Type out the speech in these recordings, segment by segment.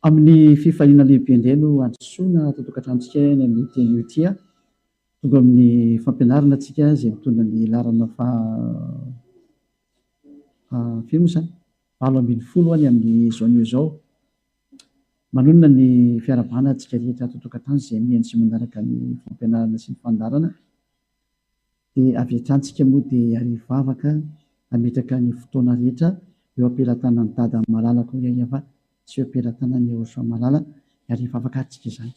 Amin'ny fifaliana lehibe indray no androsoana totokatranon-tsika eny amin'ny teny io ity a, tonga amin'ny fampianarana antsika izay mitondra ny laharana firy moa zany 20 any amin'ny zao anio izao. Manonona ny fiarahabana antsika rehetra totokatrano izay mihaino sy manaraka ny fampianarana sy ny fandarana, dia avy hatranintsika moa dia hariva vavaka hametraka ny fotoana rehetra eo ampelantanan'ny dada malalaka Yayava sy eo ampelantanan'ny Yahosoa malala, hariva vavaka atsika izany.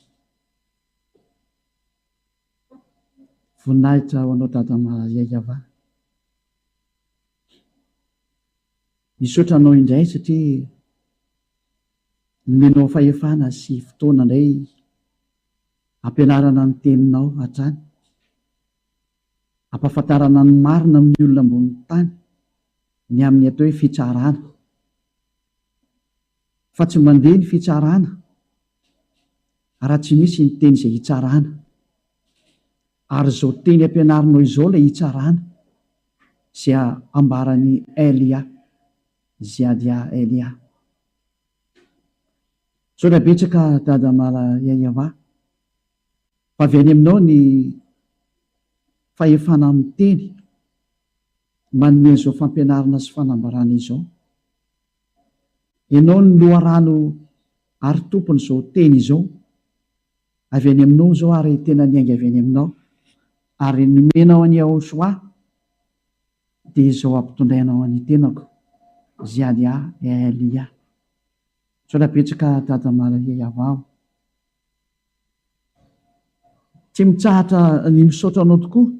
Voninahitra ho anao dada Yayava, misaotra anao indray satria nomenao fahefana sy fotoana indray ampianarana ny teninao hatrany, ampahafantarana ny marina amin'ny olona ambonin'ny tany ny amin'ny atao hoe fitsarana, fa tsy mandeha ny fitsarana raha tsy misy ny teny izay hitsarana, ary izao teny ampianarinao izao ilay hitsarana izay ambarany Elia, Ziadia Elia. Saotra betsaka dada Yayava, fa avy any aminao ny fahefana amin'ny teny manome izao fampianarana sy fanambarana izao. Ianao ny loharano ary tompony izao teny izao, avy any aminao izao ary tena niainga avy any aminao, ary nomenao any Yahosoa dia izao ampitondrainao any tenako, Ziadia Elia. Saotra betsaka dada Yayava, tsy mitsahatra ny misaotra anao tokoa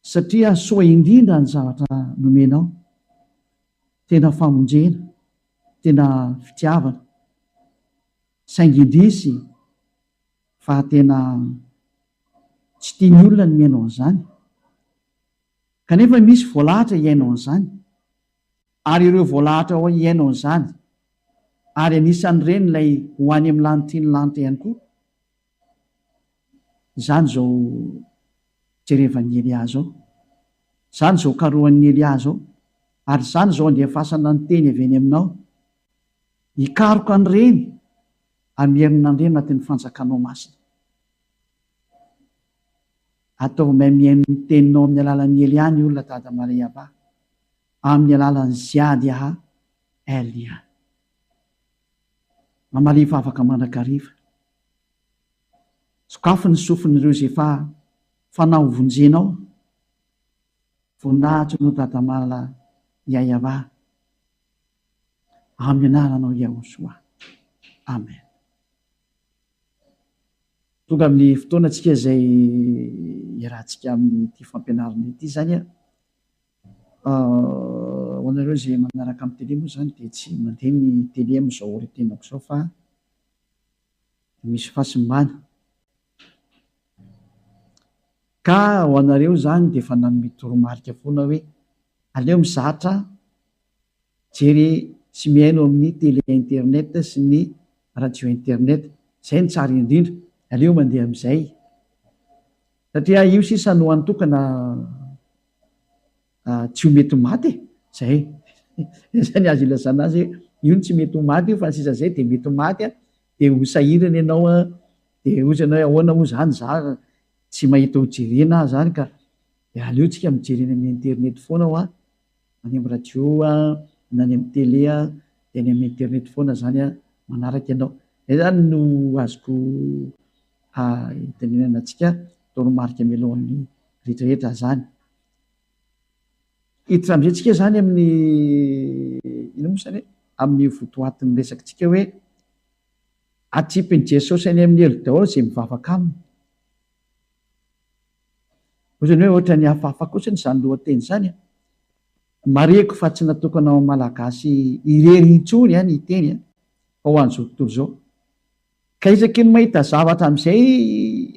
satria soa indrindra ny zavatra nomenao, tena famonjena, tena fitiavana, saingy indrisy fa tena tsy tiany olona ny miainao an'izany, kanefa misy voalahatra hiainao an'izany, ary ireo voalahatra ao hiainao an'izany ary anisan'ireny ilay ho any amin'ny lanitra ny lanitra ihany koa. Izany izao jerevan'ny Elia zao, izany izao karohan'ny Elia zao, ary izany izao andrefasana ny teny avy any aminao, hikaroka an'ireny amin'ny herinandreny anatin'ny fanjakanao masina. Atao mahay mihaino ny teninao amin'ny alalan'ny Elia ny olona dada Yayava, amin'ny alalan'ny Ziadia Elia. Mamalifa afaka mandrakariva, sokafo ny sofin'ireo izay fanao vonjenao, voninahitra no dada Yayava, amin'ny anaranao Yahosoa. Amen. Tonga amin'ny fotoana antsika izay iarahantsika amin'ity fampianarana ity zany a. Ho anareo izay manaraka amin'ny tele moa zany dia tsy mandeha ny tele amin'izao retenako izao, fa misy fahasimbana. Ka ho anareo zany dia efa nanome toromarika foana hoe aleo mizatra jery sy mihaino amin'ny tele internet sy ny radio internet, izay ny tsara indrindra, aleo mandeha amin'izay satria io sisa no antokana tsy ho mety maty zay. Zany azo ilazana azy io ny tsy mety ho maty io, fa sisa zay dia mety maty dia ho sahirana ianao dia ozy ianao ahoana moa zany za tsy mahita ho jerena zany, ka aleotsika mijerena amin'ny internet foana ho any amin'ny radio na any amin'ny tele dia any amin'ny internet foana zany manaraka ianao. Zany no azoko itenenana antsika toromarika mialohan'ny rehetrarehetra zany. Hiditra amin'izay zany amin'ny ino moa zany amin'ny votoatin'ny resakitsika hoe atsipin'i Jesosy any amin'ny elo daholo izay mivavaka aminy. Ohatrany hoe ohatra ny hafahafa kosa izany lohateny zany, mareko fa tsy natokana ho malagasy irery intsony ny teny fa ho an'izao tontolo izao. Ka isaky ny mahita zavatra amin'izay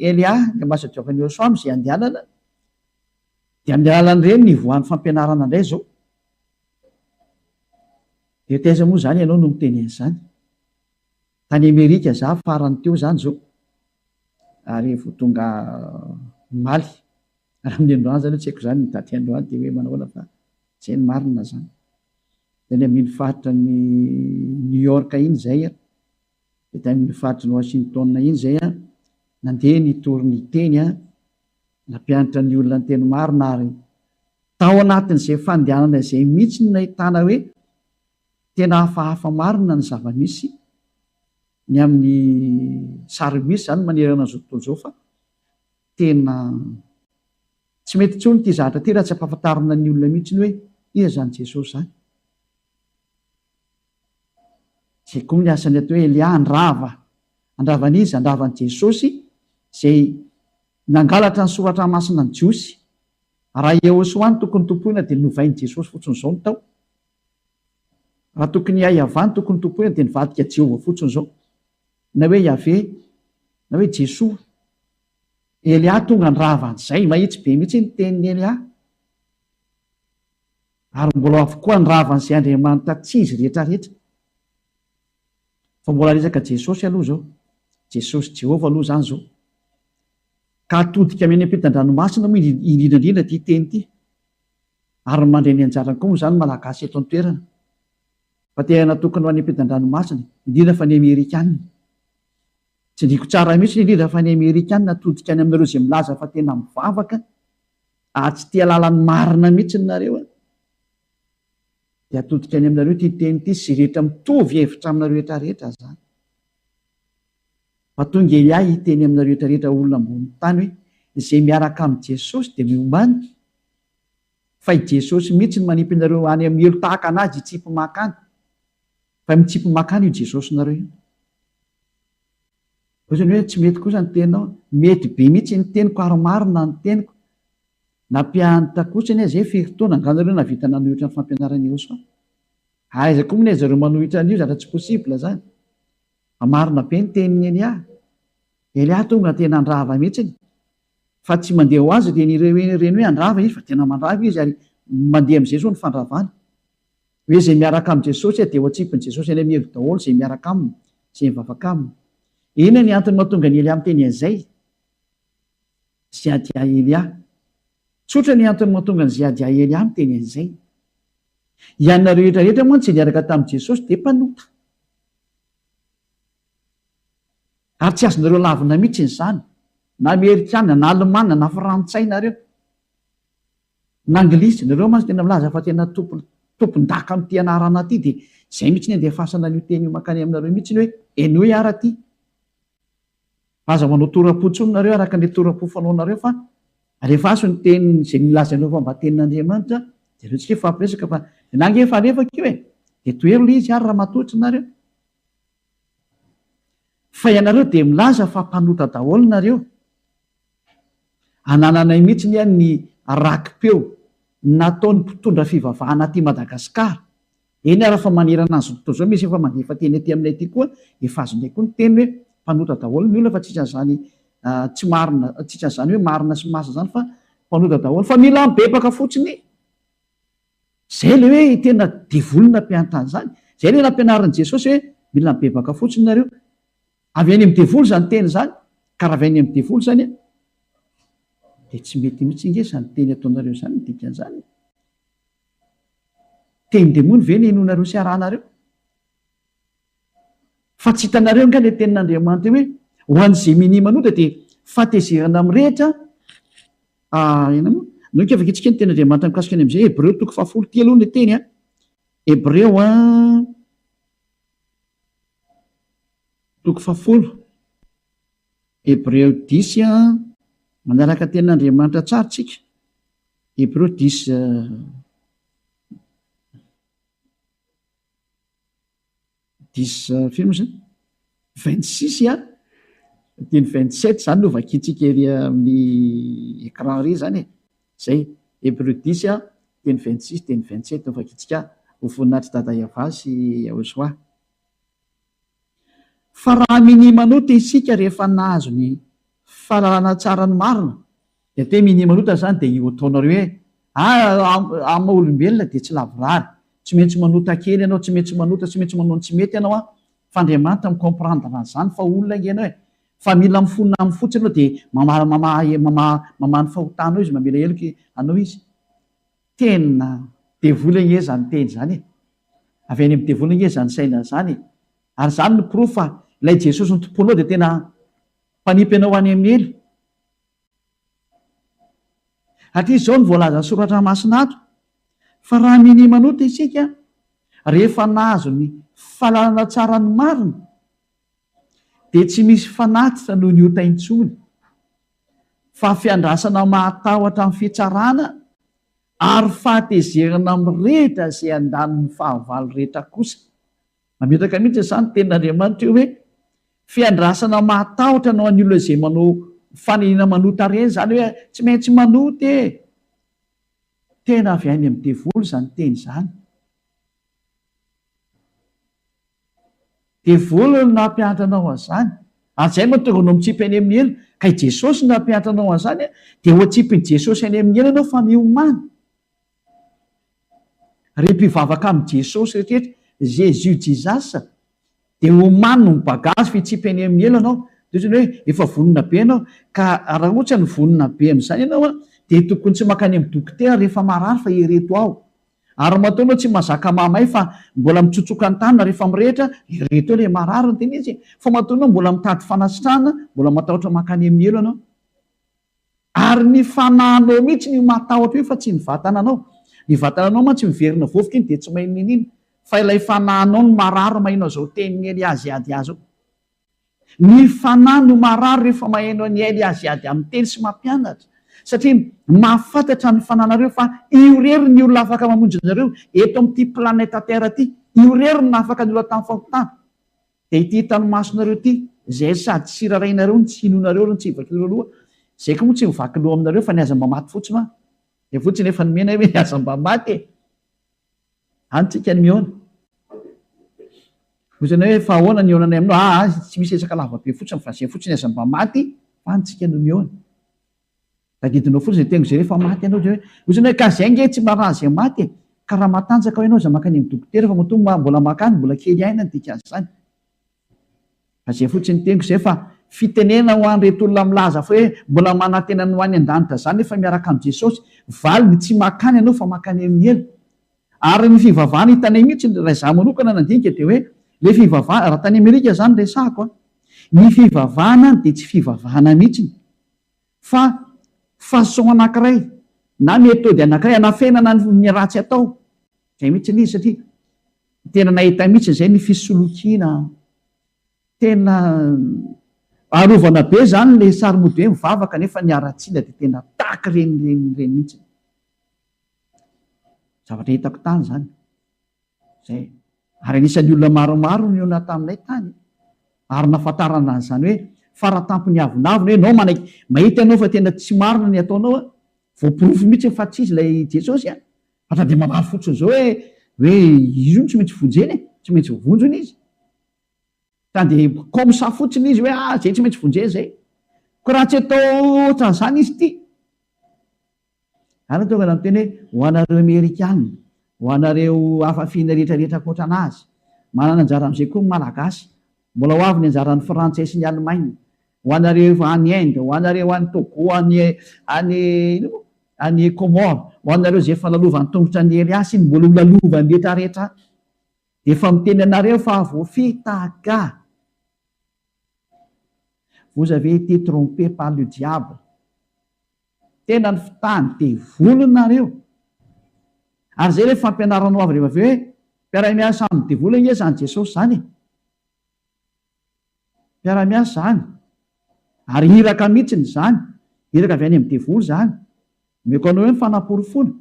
Elia ny mahasadravany Yahosoa izay andehanana, dia amin'ny alalan'ireny ny voan'ny fampianarana indray zao. Dia taiza moa zany ianao no miteny an'izany? Tany Amerika za farany teo zany zao, ary vao tonga maly raha amin'ny androany zany tsy haiko zany ny daty androany dia hoe manahoana, fa izay ny marina zany. Dia ny amin'ny faritra ny New York iny zay tamin'ny faritry ny Washington iny zay a nandeha nitory ny teny a nampianatra ny olona ny teny marina ary tao anatin'izay fandehanana izay mihitsy no nahitana hoe tena hafahafa marina ny zava-misy ny amin'ny sary misy zany manerana an'izao tontolo izao fa tena tsy mety intsony ity zavatra ty raha tsy ampahafantarina ny olona mihitsy ny hoe iza zany Jesosy zany. Zay koa ny asany atao hoe Elia andravanizy andravany Jesosy zay nangalatra ny soratra masina ny Jiosy. Raha Ehosoany tokony tompoina dia novainy Jesosy fotsiny izao ny tao. Raha tokony Iavany tokony tompoina dia nivadika Jehova fotsiny izao. Na hoe Yahvé na hoe Jesoa. Elia tonga nravan'izay mahitsy be mihitsy ny tenin'ny Elia. Ary mbola avokoa nravan'izay Andriamanitra tsy izy rehetrarehetra. Fa mbola resaka Jesosy aloha zao. Jesosy Jehova aloha zany zao. Ka atodika amin'ny ampitan-dranomasina moa indrindrandrindra ty teny ity. Ary mandray ny anjarany koa moa zany malagasy eto an-toerana. Fa tena natokana ho any ampitan-dranomasina indrindra fa ny Amerikanina. Tsy ndriko tsara mihitsy indrindra fa ny Amerikanina atodika any aminareo izay milaza fa tena mivavaka ary tsy tia lalany marina mihitsy nareo a. Dia atodika any aminareo ty teny ity sy rehetra mitovy hevitra aminareo rehetrarehetra zany. Fa tonga Elia hiteny aminareo rehetrarehetra olona ambony tany hoe izay miaraka amin'ny Jesosy dia miombany. Fa i Jesosy mihitsy ny manipy anareo any amin'ny elo tahaka anazy hitsipy makany. Fa mitsipy makany io Jesosy nareo io. Ohatrany hoe tsy mety kosa ny teninao. Mety be mihitsy ny teniko ary marina ny teniko. Nampianatra kosa ny zay firy-taona anganareo navita nanohitra ny fampianarana Ehosoa. Aiza koa moa ny zareo manohitra an'io zatra tsy posibla zany. Marina be ny tenin'ny Elia. Elia tonga tena andrava mihitsy. Fa tsy mandeha ho azy dia nireny hoe andrava izy fa tena mandrava izy ary mandeha amin'izay zao ny fandravany. Hoe izay miaraka amin'ny Jesosy dia ho atsipin'i Jesosy any amin'ny elo daholo izay miaraka aminy, izay mivavaka aminy. Ina ny antony mahatonga ny Elia miteny an'izay? Ziadia Elia. Tsotra ny antony mahatonga ny ziadia Elia miteny an'izay. Ianareo rehetrarehetra moa tsy niaraka tamin'i Jesosy dia mpanota. Ary tsy azonareo lavina mihitsy izany. Na Amerikana, na Alemana, na Frantsay nareo. Na Anglisy nareo mantsy tena milaza fa tena tompon-daka amin'ity anarana ity dia izay mihitsy ny andefasana an'io teny io makany aminareo mihitsy ny hoe eno ara ty. Aza manao tora-potsony nareo araka ny tora-po fanaonareo fa rehefa aso ny teny izay milaza anao fomba tenin'Andriamanitra dia ireo tsika fampiresaka fa nangefa alefaka io e dia toero ilay izy ary raha matotra nareo. Fa ianareo dia milaza fa mpanota daholo nareo. Anananay mihitsy ny rakim-peo nataon'ny mpitondra fivavahana aty Madagasikara. Eny ara fa manerana azy tontolo izao misy efa mandefa teny aty aminay aty koa efa azonay koa ny teny hoe mpanota daholo ny olona fa tsisy an'izany tsy marina, tsisy an'izany hoe marina sy masa zany fa mpanota daholo fa mila mibebaka fotsiny. Zay le hoe tena devolona mpianatra an'izany. Zay le nampianaran'i Jesosy hoe mila mibebaka fotsiny nareo. Avy any amin'ny devoly zany teny zany. Ka raha avy any amin'ny devoly zany dia tsy mety mihitsy nge zany teny ataonareo zany dikan'izany. Teny demony ve ny henonareo sy arahanareo? Fa tsy hitanareo nga ilay tenin'Andriamanitra hoe ho an'izay minimanota dia fatezerana amin'ny rehetra. Nao ka afaka itsika ny tenin'Andriamanitra mikasika any amin'izay Hebreo 10:10 aloha ny teny a. Hebreo 10:10. Hebreo 10 manaraka tenin'Andriamanitra tsara tsika. Hebreo 10:26 teny 27 zany no vakitsika ery amin'ny écran ry zany e. Zay Hebreo 10 teny 26 teny 27 no vakitsika ho voninahitry dada Iava sy Ahosoa. Fa raha minimanota isika rehefa nahazo ny fahalalana tsara ny marina dia te minimanota zany dia io ataonareo hoe amin'ny olombelona dia tsy lavorary. Tsy maintsy manota kely ianao, tsy maintsy manota, tsy maintsy manao tsy mety ianao a. Fa Andriamanitra mikomprandra zany fa olona ianao e. Fa mila mifonina amin'ny fotsiny anao dia mamany fahotanao izy, mamela heloka anao izy. Tena devoly nge zany teny zany e. Avy any amin'ny devoly nge zany saina zany e. Ary zany ny proof fa ilay Jesosy ny tomponao dia tena mpanipy anao any amin'ny elo. Atleast zao ny voalaza ny soratra masinato fa raha mini manota isika rehefa nahazo ny fahalalana tsara ny marina dia tsy misy fanatitra noho ny ota intsony, fa fiandrasana mahatahotra amin'ny fitsarana ary fahatezerana amin'nyrehetra izay andaniny fahavalo rehetra kosa. Mametaka mihitsy izany tenin'Andriamanitra eo hoe fiandrasana mahatahotra no any olona izay manao fanenina manota reny, zany hoe tsy maintsy manota e. Tena avy any amin'ny devoly izany teny izany. Devoly no nampianatra anao an'izany, ary zay mahatonga anao mitsipy any amin'ny elo. Ka i Jesosy no nampianatra anao an'izany dia ho atsipin'i Jesosy any amin'ny elo ianao fa miomana. Rehefa mpivavaka amin'ny Jesosy rehetrarehetra, Jésus Jesus, dia omany no bagazy fitsipy any amin'ny elo anao. Ohatrany hoe efa vonona be ianao, ka raha ohatra ny vonona be amin'izany ianao dia tokony tsy makany amin'ny dokotera rehefa marary fa ireto aho. Ary mataonao tsy mahazaka mamay fa mbola mitsotsoka ny tanana rehefa mirehitra, ireto ilay marary ny teny izy. Fa mataonao mbola mitady fanasitrahana, mbola matahotra makany amin'ny elo anao. Ary ny fanahinao mihitsy ny matahotra io fa tsy ny vatana anao. Ny vatana anao ma tsy miverina vovoka iny dia tsy mahay ninina, fa ilay fanahinao no marary mahaino izao teniny Eliazy ady azy. Ny fanahy no marary rehefa mahaino ny Eliazy ady amin'ny teny sy mampianatra, satria mahafantatra ny fananareo fa io rery ny olona afaka mamonjy anareo eto amin'ity planeta Terre ity, io rery no afaka ny olona tamin'ny fahotana. Dia ity tanomasonareo ity izay sady tsy rarainareo ny tsy hinonareo no tsy hivaky loha, izay koa moa tsy mivaky loha aminareo fa ny aza mba maty fotsiny ma. Dia fotsiny efa nomena hoe ny aza mba maty e. Antsika ny mihoana. Ohatrany hoe fa ahoana ny onanay aminao, tsy misy esaka lavabe fotsiny fa izay fotsiny aza mba maty, fa antsika no mihoana. Tadidinao fotsiny teny izay rehefa maty ianao dia hoe ohatrany hoe ka izay nge tsy maraha izay maty e, ka raha matanjaka ho ianao iza makany amin'ny dokotera fa mahatonga mbola makany mbola kely aina ny dikan'izany. Fa izay fotsiny teniko izay fa fitenena ho an'ireto olona milaza fa hoe mbola manantena ny ho any an-danitra izany nefa miaraka amin'ny Jesosy, valiny tsy makany ianao fa makany amin'ny elo. Ary ny fivavahana hitanay mihitsy raha izaho manokana nandinika dia hoe ilay fivavahana, raha tany Amerika izany resahako, ny fivavahana dia tsy fivavahana mihitsy fa façon anankiray na metody anankiray anafenana ny ratsy atao. Izay mihitsy izy satria tena nahita mihitsy izay ny fisolokiana, tena arovana be izany ilay saromody hoe mivavaka nefa ny aratsiana dia tena tahaky reny mihitsy. Zavatra hitako tany izany. Zay. Ary anisan'ny olona maromaro ny olona taminay tany, ary nahafantarana an'izany hoe faratampony avonavona hoe nao mahita ianao fa tena tsy marina ny ataonao, voapirofo mihitsy fa tsy izy ilay Jesosy fa dia mamary fotsiny izao hoe izy io tsy maintsy vonjeny, tsy maintsy vonjony izy. Dia comme ça fotsiny izy hoe zay tsy maintsy vonjeny zay. Ko raha tsy atao ohatran'izany izy ity. Ary tonga amin'ny teny hoe ho anareo Amerikana, ho anareo hafafiana rehetrarehetra ankoatra anazy, manana anjara amin'izay koa ny Malagasy, mbola ho avy ny anjaran'ny Frantsay sy ny Allemagne, ho anareo any Inde, ho anareo any Togo, any Comore, ho anareo izay efa lalovan'ny tongotra ny Eliasy iny mbola ho lalovan'ny rehetrarehetra, dia efa miteny anareo fa voafita ga. Vous avez été trompé par le diable. Tena ny fitany dia volonareo. Ary zay ilay fampianaranao avy rehefa avy hoe mpiara-miasa amin'ny devoly nge izany Jesosy izany. Mpiara-miasa izany. Ary hiraka mihitsy izany, hiraka avy any amin'ny devoly izany. Meko anao hoe mifanaporofona.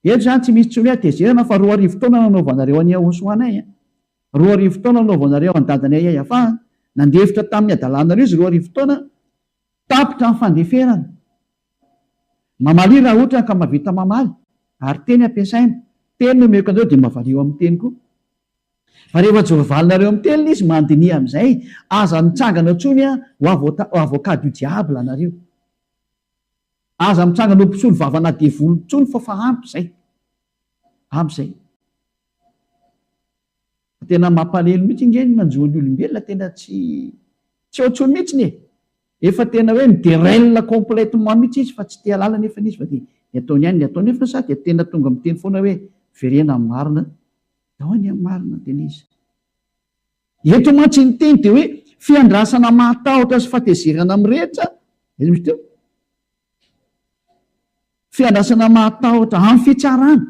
Eto izany tsy misy tsy hoe atezerana fa 2 arivo taona nanaovanareo any Ahosoanay. 2 arivo taona nanaovanareo any dadanay Ayafa. Nandefitra tamin'ny adalanareo izy 2 arivo taona, tapitra amin'ny fandeferana. Mamaly raha ohatra ka mahavita mamaly, ary teny ampiasaina, teny no meko anareo dia mahavaliao amin'ny teny koa. Fa rehefa jovalinareo amin'ny teny izy mandiniha amin'izay, aza mitsangana ntsony ho avocat du diable anareo. Aza mitsangana ho mpisolo vavana devoly ntsony fa ampy izay. Ampy izay. Tena mampalahelo mihitsy nge ny manjoan'ny olombelona, tena tsy ohatsony mihitsy e. Efa tena hoe miderelina complètement mihitsy izy fa tsy te halala nefa izy fa dia ny ataony ihany ny atao nefa sa dia tena tonga miteny foana hoe verena amin'ny marina, dao any amin'ny marina tena izy. eto mantsy ny teny dia hoe fiandrasana matahotra sy fahatezerana mirehetra izy misy teo fiandrasana matahotra amin'ny fitsarana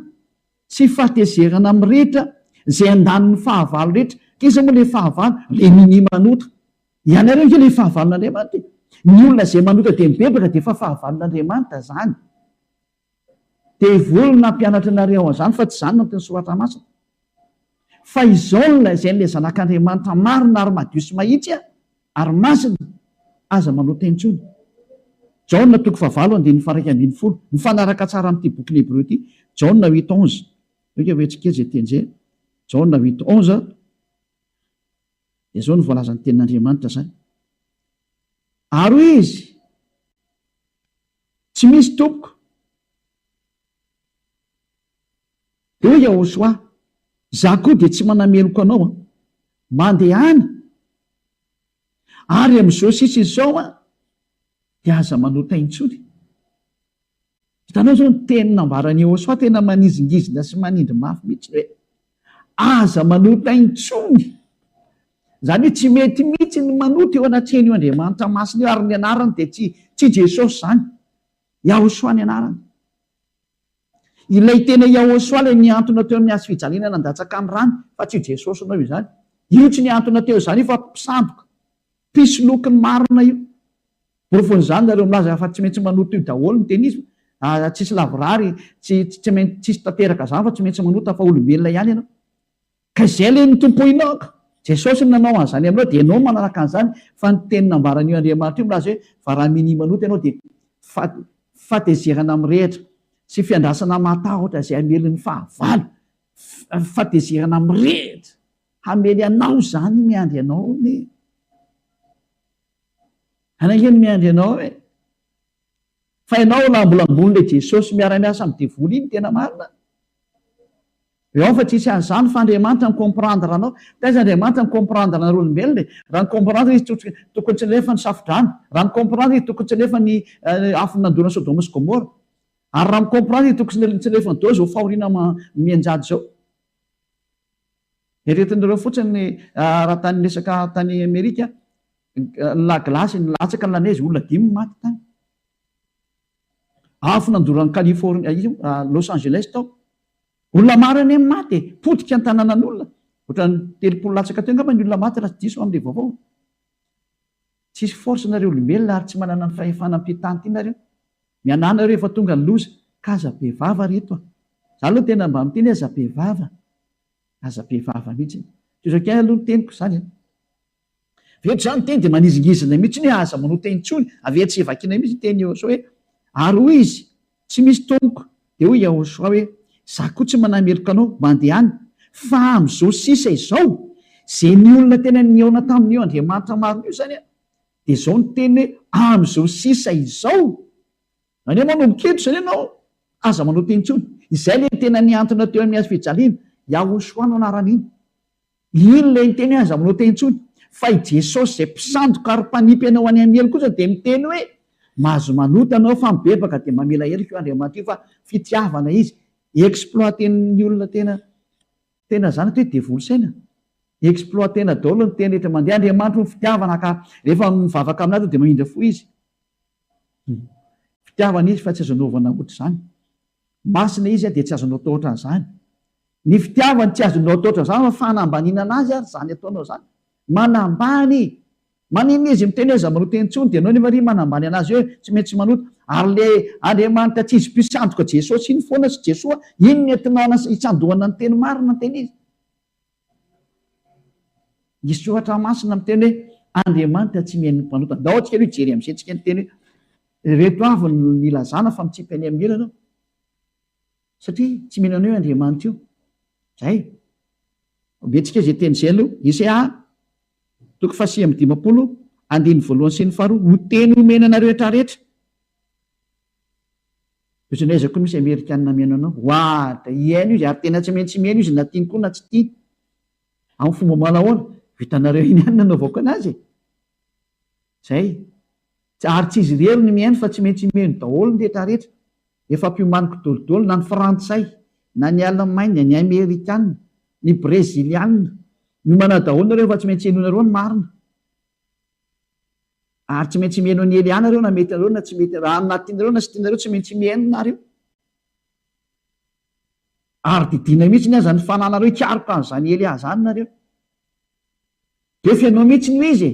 sy fahatezerana mirehetra zay andaniny fahavalo rehetra kiza moa le fahavalo le mini manota ianareo ke le fahavalon'Andriamanitra ny olona zay manota dia mibebaka dia efa fahavalon'Andriamanitra zany dia volona mpianatra nareo an'izany fa tsy zany no teny soratra masina fa izao izay le zanak'Andriamanitra marina ary madio sy mahitsy ary masina aza manota intsony Jaona 9:1-10 mifanaraka tsara amin'ity boky Hébreux ity Jaona 8:11 oka hoe zay teny zay Jaona 8:11 dia zao no voalazan'ny tenin'Andriamanitra zany ary hoy izy tsy misy tompoko dia hoe Yahosoa za koa dia tsy manameloko anao mandehana ary amin'izao sisa izao dia aza manota intsony hitanao zao ny teny nambaran'i Yahosoa tena manizingizina sy manindry mafy mihitsy hoe aza manota intsony zany hoe tsy mety mihitsy ny manota eo anatrehany io Andriamanitra masina io ary ny anarany dia tsy Jesosy zany Yahosoa ny anarany ilay tena Yahosoa ilay niantona teo amin'ny hazo fijaliana nandatsaka amin'ny rano fa tsy Jesosy anao izany io tsy niantona teo izany io fa mpisamboka pisy lokony marina io borofon'izany nareo milaza fa tsy maintsy manota io daholo ny teny izy tsisy lavorary tsisy tanteraka zany fa tsy maintsy manota fa olombelona ihany ianao ka izay le nitompoinao Jesosy nanao an'izany aminao dia ianao manaraka an'izany fa ny teny nambaran'io Andriamanitra io milaza hoe fa raha mini manota ianao dia fahatezerana mirehitra sy fiandrasana matahotra izay hamelon'ny fahavalo fahatezerana mirehitra hamely anao zany miandry anao anakeny miandry anao hoe fa ianao lambolambony le Jesosy miara-miasa amin'ny devoly iny tena marina eo fa tsisy an'izany fa Andriamanitra micomprendre anao taiza Andriamanitra micomprendre anareo olombelona raha micomprendre izy tokony tsy lefa ny safodrano raha micomprendre izy tokony tsy lefa ny afony nandona Sodoma sy Gomora ary raha micomprendre izy tokony tsy lefa ny dao zao fahoriana mianjady zao eretinareo fotsiny raha tany resaka tany Amerika laglasy nilatsaka ny lanezy olona 5 maty tany afo nandorany California Los Angeles tao olona maro eny maty potika ny tanànan'olona ohatrany 30 latsaka teo angamba ny olona maty raha tsy diso amin'ilay vaovao tsisy force nareo olombelona ary tsy manana ny fahefanam-pitany ity nareo mianana rehefa tonga ny loza ka aza be vava reto za aloha tena mba miteny aza be vava mihitsy tozakay aloha ny teniko zany veto zany teny dia manizingizina mihitsy ny aza manota intsony avy tsy evakina mihitsy teny Yahosoa hoe ary hoy izy tsy misy tompoko dia hoy Yahosoa hoe za koa tsy manameloka anao mandehana fa amin'izao sisa izao zay ny olona tena niaona tamin'io Andriamanitra marina io zany dia izao ny teny hoe amin'izao sisa izao any manomboketo zany ianao aza manota intsony izay le tena niantona teo amin'ny hazo fijaliana Yahosoa no anaran'iny iny le nyteny aza manota intsony fa i Jesosy zay mpisandoka ary mpanipy anao any amely kosa dia miteny hoe mahazo manota anao fa mibebaka dia mamela heloka io Andriamanitra io fa fitiavana izy exploiten'ny olona tena zany hoe devoly saina exploitena daholo ny teny rehetra mandeha Andriamanitra ny fitiavana ka rehefa mivavaka aminazy dia mahindra fo izy fitiavana izy fa tsy azo anaovana ohatra zany masina izy dia tsy azonao atao ohatran'izany ny fitiavany tsy azonao atao ohatran'izany fa fanambaninana azy ary zany ataonao zany manambany manina izy miteny aza manota intsony dia anao nefa ry manambany anazy hoe tsy maintsy manota ary le Andriamanitra tsy izy mpisandoka Jesosy iny foana sy Jesoa iny ny entinao hitsandohana ny teny marina ny teny izy misy ohatra masina miteny hoe Andriamanitra tsy mihaino mpanota da ohatsika aloha hijery amin'izay tsika ny teny hoe reto avy ny ilazana fa mitsipy any amin'ny elana satria tsy miheno anao Andriamanitra io zay betsika izay teny izay aloha Isaya 5:1-5 ho teny omena rehetra rehetra ohatran'izay koa misy Amerikanina mihaino anao oatra iaino izy ary tena tsy maintsy mihaino izy na tiany koa na tsy tiany amin'ny fomba manahoana vitanareo iny ihany nanaovako anazy zay ary tsy izy rery ny mihaino fa tsy maintsy mihaino daholo ny rehetra rehetra efa mpiomaniko dolodolo na ny frantsay na ny Allemagne ny Amerikanina ny Brezilianina miomana daholo nareo fa tsy maintsy henonareo ny marina ary tsy maintsy mihaino ny Elia nareo na mety nareo na tsy mety raha anatinareo na sy tianareo tsy maintsy mihaino nareo ary didina mihitsy ny aza ny fananareo ikaroka an'izany Elia zany nareo de fianao mihitsy ny izy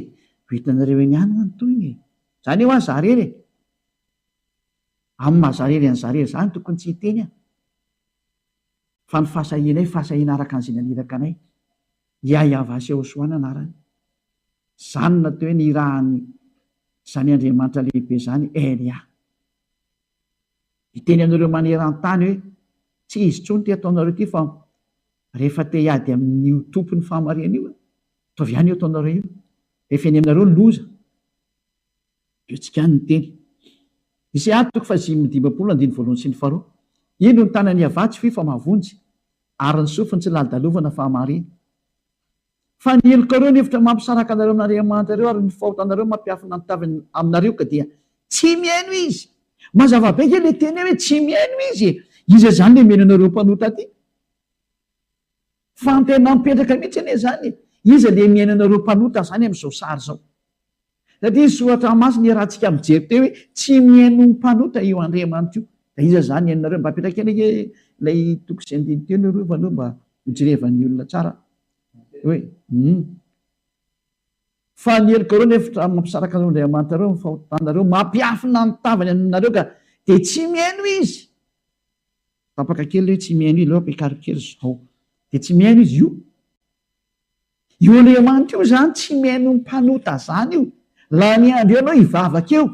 vitanareo eny anina ny toyny zany eo any zarery amin'ny mahazarery any zarery zany tokony tsy hiteny fa ny fahasahianay fahasahina araka an'izay naniraka anay iaiavasy eo soana anarany zany natao hoe ny irahany zany Andriamanitra lehibe zany Elia iteny anareo maneran-tany hoe tsy izy tsony ty ataonareo ty fa rehefa te hiady amin'io tompony fahamariana io tovy ihany io ataonareo io rehefa eny aminareo ny loza io tsika ny teny isy toko fa 5:1 sy ny 2 ino ny tanany avatsy fifa mavonjy ary ny sofiny tsy lalidalovana fahamarina fa ny elokareo ny hevitra mampisaraka anareo amin'Andriamanitra reo ary ny fahotanareo mampiafina ny taviny aminareo ka dia tsy mihaino izy mazava be ke le teny hoe tsy mihaino izy zany le meno anareo mpanota ty fa tena mipetraka mihitsy ane zany izy le mihaino anareo mpanota zany amin'izao sary zao satria soratra masina rahantsika mijery teo hoe tsy mihaino mpanota io Andriamanitra io da iza zany hainonareo mba apetraka eny lay toko izay andiny teny reo aloha mba hojerevan'ny olona tsara hoe fa ny elokareo nefitra mampisaraka an'Andriamanitra reo fahotanareo mampiafina ny tavany aminareo ka de tsy mihaino izy tapaka kely hoe tsy mihaino izy ampiakary kely zao de tsy mihaino izy io Andriamanitra io zany tsy mihaino mpanota zany io la ny andro ianao hivavaka eo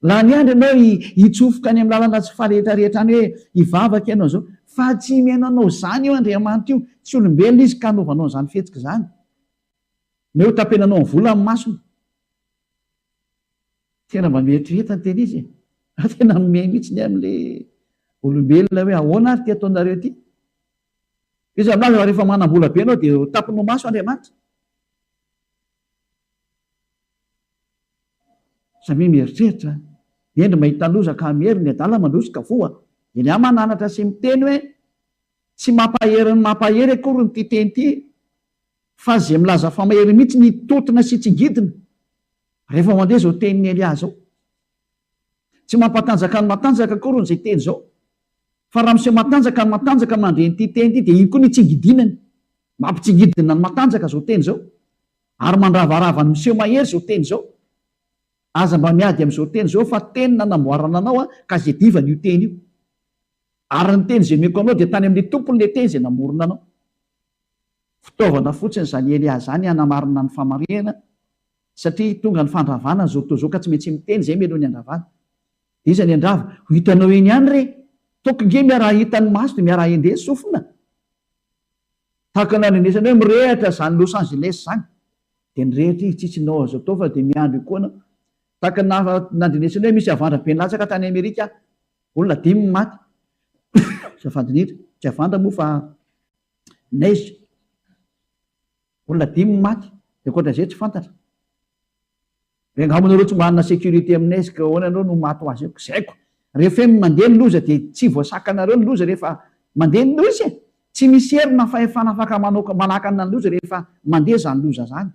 la ny andro ianao hitsofoka any amin'ny lalana tsy farehetrarehetra any hoe hivavaka ianao zao fa tsy mihaino anao zany io Andriamanitra io tsy olombelona izy ka anaovanao zany fetsika zany na eo tapenanao ny vola amin'ny masony tena mba mieritrereta ny teny izy tena mime mihitsy ny amin'le olombelona hoe ahoana ary ty ataonareo ty izy amin'azy rehefa manam-bola be anao dia tapinao maso Andriamanitra samy mieritreritra endry mahita loza ka miery ny adala mandrosika voa eny a mananatra sy miteny hoe tsy mampahery ny mampahery akory ny ty teny ty fa zay milaza fa mahery mihitsy ny totina sy tsingidina rehefa mandeha zao tenin'ny Elia zao tsy mampatanjaka ny matanjaka akory n'izay teny zao fa raha miseho matanjaka ny matanjaka mandreny ty teny ty dia iny koa ny tsingidinany mampitsingidina ny matanjaka zao teny zao ary mandravarava ny miseho mahery zao teny zao aza mba miady amin'izao teny zao fa teny nanamboarana anao ka zay divana io teny io ary ny teny zay meko aminao dia tany amin'ny tompony le teny zay namorona anao fitaovana fotsiny zany Elia zany hanamarina ny famarihana satria tonga ny fandravana zao to zao ka tsy maintsy miteny zay melo ny andravana iza ny andrava ho hitanao eny ihany re tokonge miara hitan'ny maso dia miara ende sofina tahaka nanenesana hoe mirehatra zany Los Angeles zany dia nyrehatra izy tsitsinao azo atao fa dia miandro koa anao tahaka nandrenesana hoe misy avandra be latsaka tany Amerika olona 5 maty safadinitra tsy avandra moa fa neige olona 5 maty dia koatra zay tsy fantatra engamonareo tsy manana sécurité aminay ka ahoana anao no maty ho azy eo zaiko rehefa mandeha ny loza dia tsy voasakanareo ny loza rehefa mandeha ny loza tsy misy herina fahefana afaka manakana ny loza rehefa mandeha zany loza zany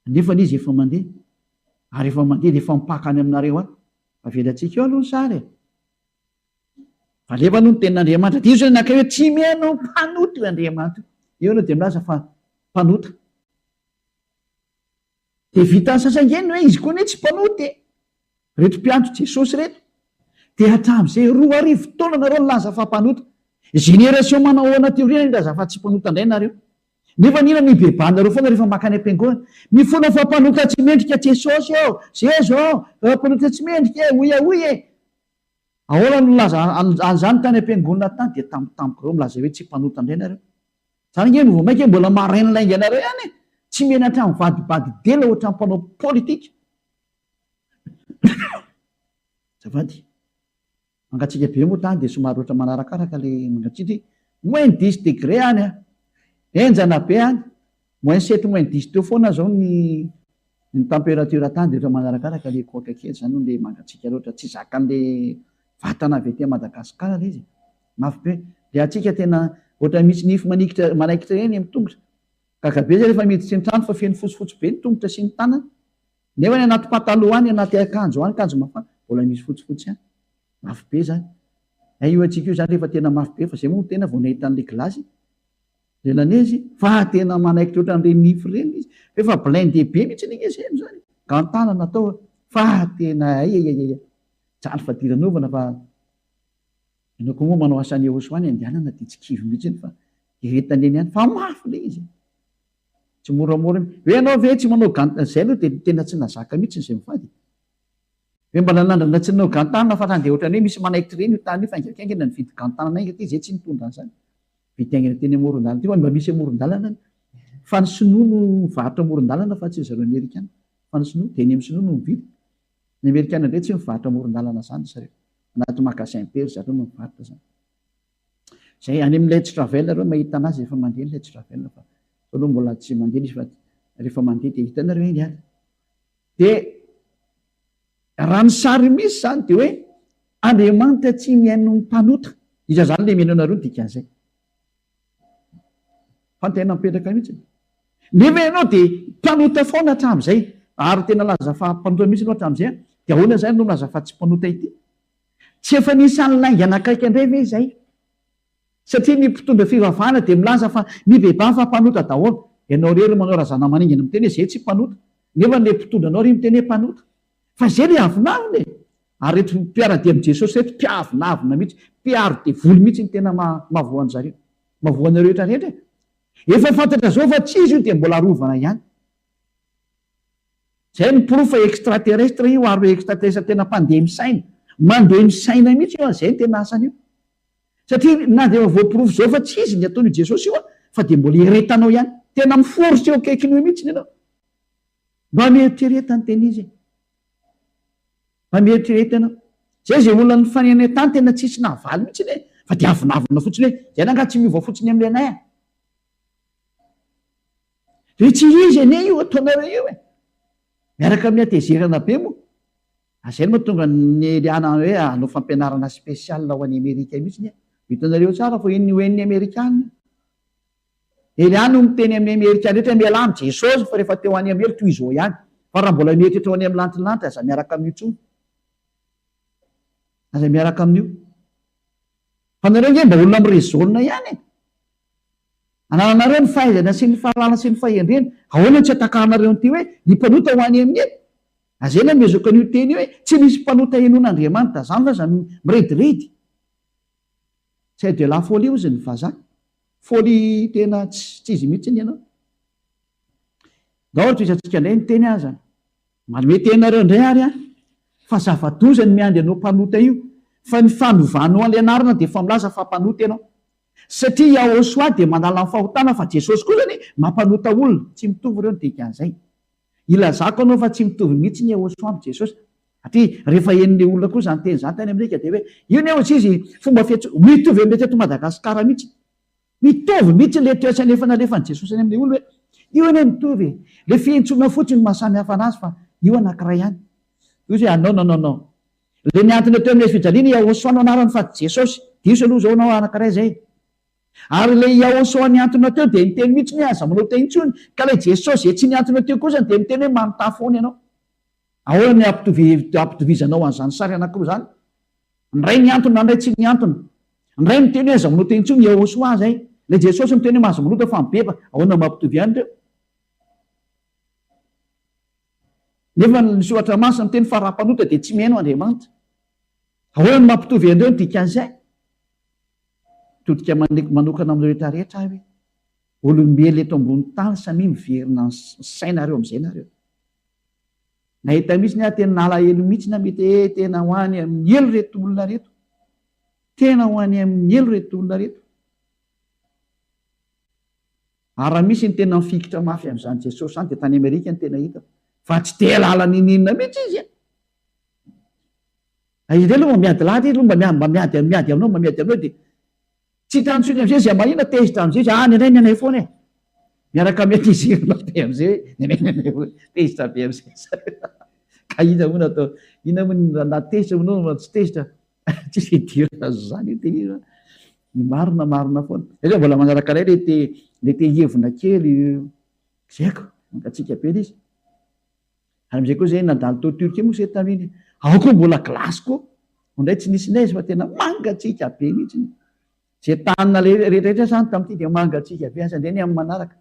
nefa izy efa mandeha ary efa mandeha dia efa mipakany aminareo any avelantsika eo aloha ny sary valeva aloha ny tenin'Andriamanitra dia io zany nakay hoe tsy mihaino mpanota io Andriamanitra eo aloha dia milaza fa mpanota dia vita ny sasangeny hoe izy koa ne tsy mpanota reto mpiantso Jesosy reto dia hatramin'izay 2 taona nareo nilaza fa mpanota génération manao ahoana teoriana nilaza fa tsy mpanota indray nareo nefa nina mibebanareo foana rehefa makany am-piangonana mifoana fa mpanota tsy mendrika Jesosy eo zay zao mpanota tsy mendrika oy ahoana no nilaza an'izany tany am-piangonana tany dia tampotampoka reo milaza hoe tsy mpanota indray nareo zany nge vao mainka mbola maraina lainga nareo ihany tsy menatra amin'ny vadibady dela ohatra ny mpanao politika zavady mangatsika be moa tany dia somary ohatra manarakaraka le mangatsitry -10 degré any enjana be any -7 -10 teo foana zao ny température tany dia ohatra manarakaraka le koaka kely zany le mangatsika loatra tsy zakan'le vatana avy aty Madagasikara le izy mafy be dia atsika tena ohatra misy nify manaikitra eny amin'ny tongotra kakabe zay rehefa miditsy ny trano fa feno fotsifotsy be ny tongotra sy ny tanana nefa ny anaty pataloha any anaty akanjo any akanjo mafana mbola misy fotsifotsy any mafy be zany io atsika io zany rehefa tena mafy be fa zay moa tena vao nahita an'le gilasy zelanezy fa tena manaikitra ohatra n'ireny nify reny izy efa blindé be mihitsy ny izy zany gantana natao fa tena tsara fadiranovana fa ianao koa moa manao asany eoso any andianana dia tsy kivy mihitsy iny fa iretany eny any fa mafy le izy tsy moramora hoe ianao ve tsy manao zay aloha dia tena tsy nazaka mihitsy zay mivady hoe mbola nandrana tsy nanao gantanana fa raha dia ohatra ny hoe misy manaikitra reny io tany io fa aingaikaingana ny vidy gantanana ainga ty zay tsy nitondra an'izany vidy aingana teny amoron-dalana ty fa mba misy amoron-dalana fa ny sinoa no varotra amoron-dalana fa tsy zareo amerikana fa ny sinoa dia ny amin'ny sinoa no mividy ny amerikana indray tsy mivarotra amoron-dalana zany zareo anaty magasin be zareo no mivarotra zany zay any amin'ny let's travel reo mahita anazy efa mandeha ny let's travel fa aloha mbola tsy mandeha izy fa rehefa mandeha dia hitanareo eny any dia raha ny sary misy zany dia hoe Andriamanitra tsy miaino ny mpanota iza zany le miaino anareo ny dikan'izay fa ny tena mipetraka mihitsy nefa ianao dia mpanota foana hatramin'izay ary tena laza fa mpanota mihitsy ianao hatramin'izay dia ahoana zany no laza fa tsy mpanota ity tsy efa nisy any lainga anakaiky andray ve izay satria ny mpitondra fivavahana dia milaza fa ny vehivavy fa mpanota daholo ianao rery manao razana maningana miteny hoe zay tsy mpanota nefa le mpitondra anao ry miteny hoe mpanota fa zay le avinavina ary reto mpiara-dia amin'i Jesosy reto mpiavinavina mihitsy mpiaro dia voly mihitsy ny tena mahavoany zareo mahavoany rehetra rehetra efa fantatra zao fa tsy izy io dia mbola rovana ihany zay ny profa extraterrestre io ary extraterrestre tena mpandeha misaina mandeha misaina mihitsy io zay ny tena asany io satria na dia voaporofo zao fa tsy izy ny ataon'io Jesosy io fa dia mbola iretanao ihany tena miforitra eo akaikiny io mihitsy ianao mba mieritreretany teny izy mba mieritreretra ianao zay zay olona ny fanenay tany tena tsisy nahavaly mihitsy le fa dia avinavina fotsiny hoe zay nanga tsy miova fotsiny amin'le anay hoe tsy izy ane io ataonareo io miaraka amin'ny atezerana be moa azay moa tonga ny liana hoe anao fampianarana spesial ho any Amerika mihitsy hitanareo tsara fa iny hoen'ny Amerikana eliany miteny amin'ny Amerikana rehetra miala amin'ny Jesosy fa rehefa teo any amely toy izao ihany fa raha mbola mietritra ho any amin'ny lantilanty aza miaraka amin'io tsony aza miaraka amin'io fa nareo nge mba olona mirezaolina ihany anananareo ny fahaizana sy ny fahalalana sy ny fahendrena ahoana tsy atakanareo nyty hoe ny mpanota ho any amin'ny eny azay na miezaka an'io teny hoe tsy misy mpanota henon'Andriamanitra zany fa za mirediredy tsy de la folie ozy ny vazaha folie tena tsy izy mihitsy ny ianao da ohatra isantsika indray ny teny aza manome tenareo indray ary fa zava-doza ny miandry anao mpanota io fa ny fanovanao an'le anarana dia fa milaza fa mpanota ianao satria Yahosoa dia manala ny fahotana fa Jesosy koa zany mampanota olona tsy mitovy ireo ny dikan'izay ilazako anao fa tsy mitovy mihitsy ny Yahosoa amin'ny Jesosy satria rehefa en'le olona koa zany teny zany tany Amerika dia hoe io ny ohatsy izy fomba mitovy amin'ny teto Madagasikara mihitsy mitovy mihitsy le toetra nefa nalefany Jesosy any amin'le olona hoe io ane mitovy le fientsona fotsiny mahasamy hafa anazy fa io anankiray ihany io zay anao le niantona teo amin'le fijaliana Yahosoa no anarany fa Jesosy diso aloha zao nao anankiray zay ary le Yahosoa niantona teo dia niteny mihitsy ny aza manao teny intsony ka le Jesosy zay tsy niantona teo kosa dia miteny hoe manontany foana ianao ahoana ny ampitovizanao an'izany sary anankiroa zany nyray niantona nyray tsy niantona nyray miteny hoe aza manao teny intsony Yahosoa zay le Jesosy miteny hoe mahazo manota fa mibeba ahoana mampitovy ihany reo nefa ny soratra masina miteny fa raha mpanota dia tsy miaino Andriamanitra ahoana ny mampitovy andreo ny dikan'izay todika manokana amin'ny rehetra rehetra hoe olombelo eto ambony tany samy miverina ny sainareo amin'izay nareo nahita mihitsy ny tena nalahelo mihitsy na mety tena ho any amin'ny elo reto olona reto tena ho any amin'ny elo reto olona reto ary raha misy ny tena mifikitra mafy amin'izany Jesosy zany dia tany Amerika ny tena hita fa tsy dia lala ninina mihitsy izy izy re aloha miady lahatra izy aloha mba miady aminao mba miady aminao dia tsy hitantsony amin'izay zay mahina tezitra amin'izay zay ny anay ny anay foana miaraka miatizerinao be amin'izay hoe tezitra be amin'izay ka ina moa natao ina moa na tezitra moa tsy tezitra tsisy hidirana zany io dia ny marina foana. Izy mbola manaraka lay le te hevona kely zaiko mangatsika be izy. Ary am'izay koa zay nadalo tao Turquie moa zay taminy. Ao koa mbola glasy ndray tsy nisy neige fa tena mangatsika be mihitsy. Zay tanina rehetrarehetra zany tamin'ity dia mangatsika be asa ndray ny amin'ny manaraka.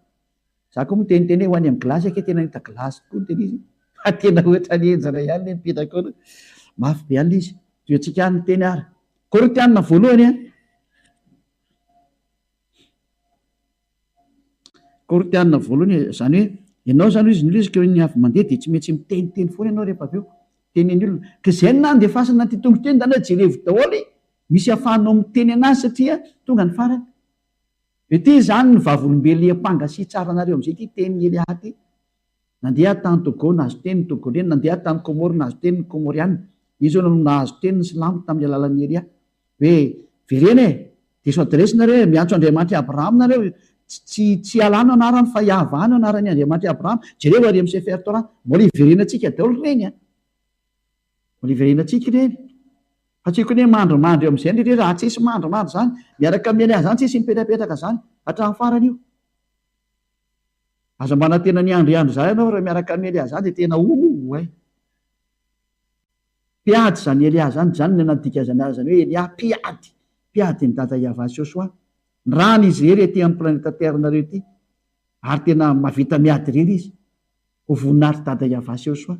Za koa miteniteny hoe ho any amin'ny glasy ake tena hita glasy tokoa ny teny izy. Fa tena ohatran'ny enjana ihany le mipetaka ao. Mafy be any izy. Toy antsika any teny ary. Korinthianina voalohany a. Korinthianina voalohany zany hoe ianao zany izy nilizika ny avy mandeha dia tsy maintsy miteniteny foana ianao rehefa avy eo. Tenen'ny olona. Ka izay nandefasana ty tonga teny dana jerevo daholo misy ahafahanao miteny anazy satria tonga ny farany. Ity zany ny vavolombelona ampangasihy tsara anareo am'izay ty teny Elia ty. Nandeha tany Togo nahazo teny ny Togoliana, nandeha tany Komoro nahazo teny ny Komoriana. Izy eo nahazo teny ny Silamo tamin'ny alalan'ny Elia. Hoe verena dia so adresinareo miantso Andriamanitra Abrahama nareo tsy alano anarany fa iavahana anarany Andriamanitra Abrahama. Jereo ary amin'ny Sefer Torah mbola iverenantsika daholo reny a. Mbola iverenantsika reny. Fa tsy hoe mandromandro eo amin'izay ndrindra raha tsisy mandromandro zany miaraka amin'ny Elia zany tsisy mipetrapetraka zany hatramin'ny farany io. Aza mbana tena ny andro zany ianao raha miaraka amin'ny Elia zany dia tena ay. Mpiady zany Elia zany ny anadikazany azy zany hoe Elia mpiady ny dada Iavasy Joshua. Ny rany izy rery ety amin'ny planeta Terre nareo ity. Ary tena mavita miady rery izy. Ho voninahitra dada Iavasy Joshua.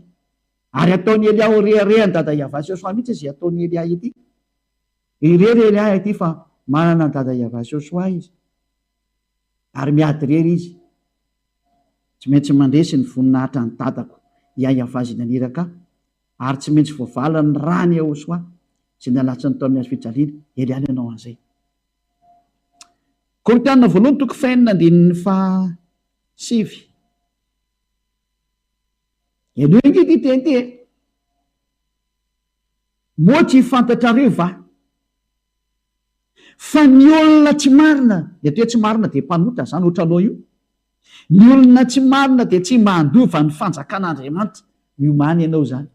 Ary ataony Elia ho reharehany dada Iavasy Joshua mihitsy izay ataony Elia ity. Irery Elia ity fa manana dada Iavasy Joshua izy. Ary miady rery izy. Tsy maintsy mandresy ny voninahitra ny dadako Iavasy naniraka. Ary tsy maintsy voavalany rany Joshua izay nalatsa ny taon'ny azy fijaliana. Elia ny anao an'izay. Korinthianina voalohany toko fainina andininy fa 7. Eno ity teny ty. Moa tsy fantatrareo va? Fa ny olona tsy marina, dia toe tsy marina dia mpanota zany ohatranao io. Ny olona tsy marina dia tsy mandova ny fanjakan'Andriamanitra. Miomany ianao zany.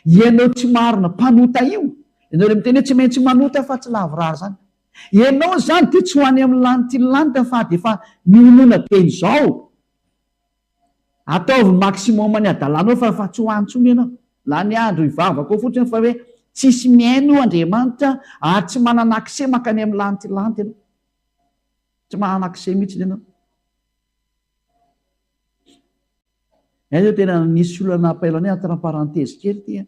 Ianao tsy marina mpanota io. Ianao ilay miteny hoe tsy maintsy manota fa tsy lavorary zany. Ianao zany dia tsy ho any amin'ny lanitra ny lanitra fa dia fa mionona teny izao. Ataovy maximum ny adalanao fa tsy ho antsony ianao. La ny andro ivavaka fotsiny fa hoe tsisy miaino Andriamanitra ary tsy manana akse makany amin'ny lanitra ny lanitra ianao. Tsy manana akse mihitsy ianao. Zao tena nisy olona nampahailana anaty parenthèse kely ty.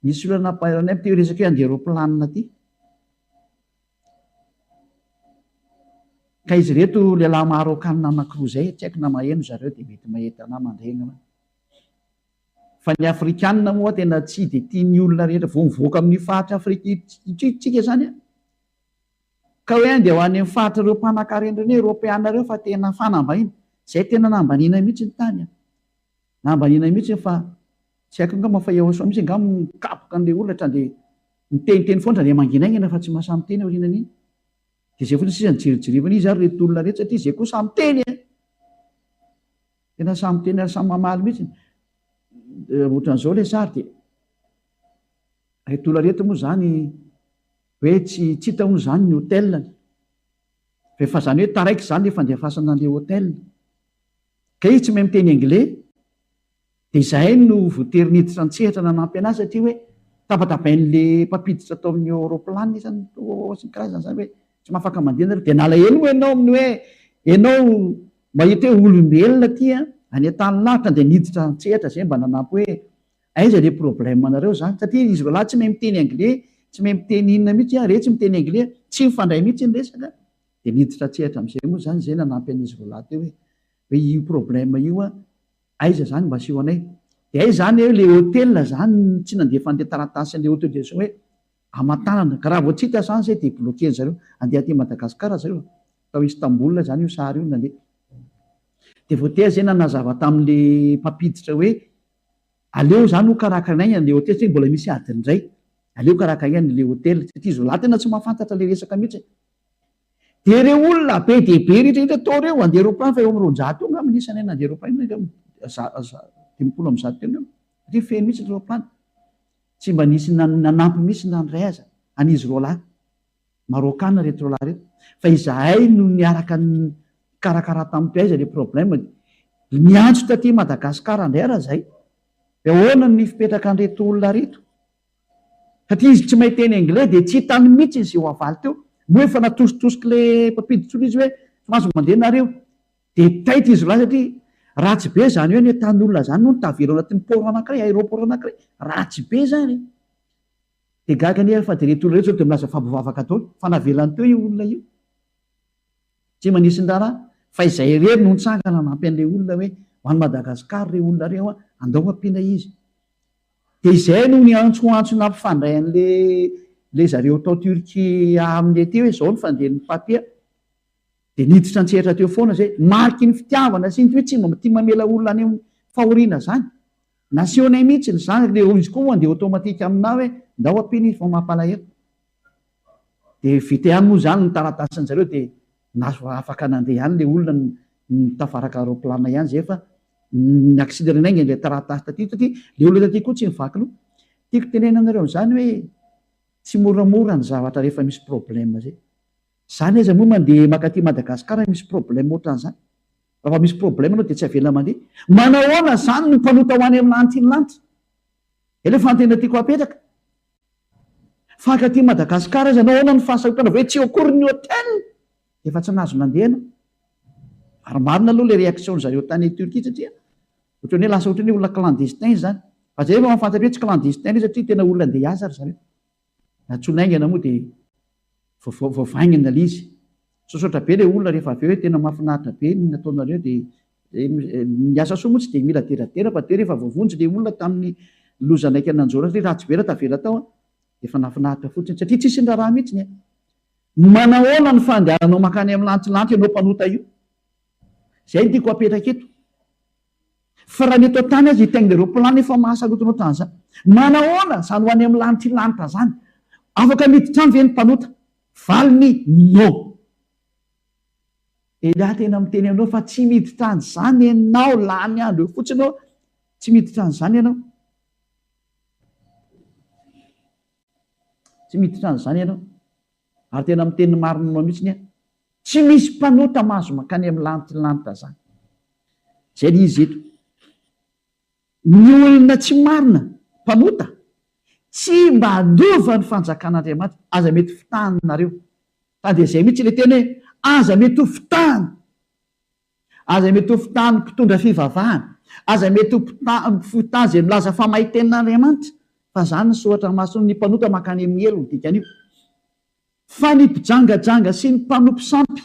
Nisy olona nampahailana ty resaka hoe andeha roplanina ty. Ka izy reto lehilahy marokanina anankiroa zay, tsy haiko na maheno zareo dia mety mahita anahy mandregna. Fa ny Afrikanina moa tena tsy dia tian'ny olona rehetra vao mivoaka amin'ny faritra Afrika tsika zany. Ka hoe andeha ho any amin'ny faritra ireo mpanan-karena ireo Eoropeana ireo fa tena fanambaniana. Zay tena nambaniana mihitsy ny tany. Nambaniana mihitsy fa tsy haiko nga mafa Joshua mihitsy nga mikapoka an'ilay olona dia miteniteny foana dia manginaingina fa tsy mahasamy teny aorianan'iny. Dia izay fotsiny sisa nijerijerivana izy ary reto olona rehetra satria izay koa samy teny. Tena samy teny ary samy mamaly mihitsy. Ohatran'izao ilay sary dia reto olona rehetra moa zany hoe tsy hita moa zany ny hotelany. Rehefa zany hoe taraiky zany ilay fandefasana an'ilay hotel. Ka izy tsy mahay miteny anglais. Dia izahay no voatery niditra an-tsehatra nanampy anazy satria hoe tapatapain'ilay mpampiditra tao amin'ny roplanina isany sy karazana zany hoe tsy mahafaka mandeha nareo dia nalahelo moa ianao amin'ny hoe ianao mahita hoe olombelona ty any an-tany lavitra dia niditra an-tsehatra izay mba nanampy hoe aiza ilay problème nareo zany satria izy lahy tsy mahay miteny anglais, tsy mahay miteny inona mihitsy rehetra miteny anglais, tsy mifandray mihitsy ny resaka dia niditra an-tsehatra amin'izay moa zany izay nanampy an'izy lahy teo hoe io problème io aiza zany mba aseho anay. Dia aiza zany hoe ilay hôtel zany tsy nandefa an'ilay taratasy an'ilay autorisation hoe Amatanana. Ka raha vao tsy hita zany izay dia bloqué zareo. Andeha aty Madagasikara zareo. Tao Istanbul zany io sary io nandeha. Dia voatery izay nanazava tamin'ilay mpampiditra hoe aleo zany ho karakaraina ilay hôtel satria mbola misy adiny indray. Aleo karakaraina ilay hôtel satria izy lahy tena tsy mahafantatra ilay resaka mihitsy. Dia ireo olona be dia be rehetrarehetra tao ireo andeha roplanina fa eo amin'ny 200 eo angamba nisany nandeha roplanina ireo 50 teo. Satria feno mihitsy ny roplanina. Tsy mba nisy nanampy mihitsy na ndray aza an'izy roa lahy. Marokana reto roa lahy reto. fa izahay no niaraka ny karakara tamin'n'ity aiza le problème niantso taty Madagasikara indray raha zay de ahoana ny fipetraka an'reto olona reto satria izy tsy mahay teny anglais de tsy hitany mihitsy izy eo avaly teo moa efa natositosiky le mpapiditra izy hoe mahazo mandeha nareo de taity izy lahy satria ratsy be zany hoe ny tan'olona zany no nitavero anatin'ny port anankiray aéroport anankiray ratsy be zany de gaga ny fa de reto olona reto zao de milaza fambovavaka ataony fa navelany teo io olona io tsy manisy ny raharaha fa izay rery no nitsangana nampy an'le olona hoe ho any Madagasikara re olona reo andao ampiana izy de izay no niantsoantso nampifandray an'le zareo tao Turquie amin'ny aty hoe zao ny fandehan'ny papia de niditra antseratra teo foana zay mariky ny fitiavana sy ny hoe tsy mamela olona any amin'ny fahoriana zany nasiona mihitsy ny zany le izy koa andeha automatika amina hoe ndao ampiana izy fa mampalahelo de vita ihany moa zany ny taratasin'zareo de nazo afaka nandeha ihany le olona nitafaraka aeroplanina ihany zay fa ny accident-nainga le taratasy taty satria le olona taty koa tsy mivaky loha tiako tenena anareo zany hoe tsy moramora ny zavatra rehefa misy problème zay zany aiza moa mandeha makaty Madagasikara misy problème ohatran'zany raha misy problème anao de tsy avela mandeha manahoana zany no mpanota ho any amin'ny lanitra ny lanitra elefantena tiako apetraka fa akaty Madagasikara izy anao ahoana ny fahasahotana hoe tsy akory ny hôtel efa tsy nazo nandehana ary marina aloha le réaction zareo tany Turquie satria ohatran'ny hoe lasa ohatran'ny hoe olona clandestin zany fa zay efa mafantatra hoe tsy clandestin izy satria tena olona andeha hiasa ry zareo natsonaingana moa de voavaingana le izy sosotra be le olona rehefa avy eo hoe tena mahafinaritra be ny nataonareo de miasa soa moa tsy de mila deradera fa de rehefa voavonjy le olona tamin'ny loza naiky nanjora satria ratsy be raha tavela tao efa nafinaritra fotsiny satria tsisy ny raharaha mihitsy manahoana ny fandehananao makany amin'ny lantilanty ianao mpanota io zay ny tiako apetraka eto fa raha ny eto tany azy hitaingina aeroplan efa mahasarotonao ohatran'izany manahoana zany ho any amin'ny lanitry lanitra zany afaka miditra any ve ny mpanota valiny no ela tena miteny aminao fa tsy miditra any zany ianao lany andro eo fotsiny ao tsy miditra any zany ianao tsy miditra any zany ianao ary tena miteny marinanao mihitsy tsy misy mpanota mahazo makany amin'ny lanitra lanitra zany zay le izy eto ny olona tsy marina mpanota tsy mba andova ny fanjakan'Andriamanitra aza mety fitanynareo fa de zay mihitsy le tena hoe aza mety ho fitany aza mety ho fitany mpitondra fivavahana aza mety ho fitany zay milaza famahiten'Andriamanitra fa zany ny soatra maso ny mpanota makany amin'ny elo ny dikan'io fa ny mpijangajanga sy ny mpanompo sampy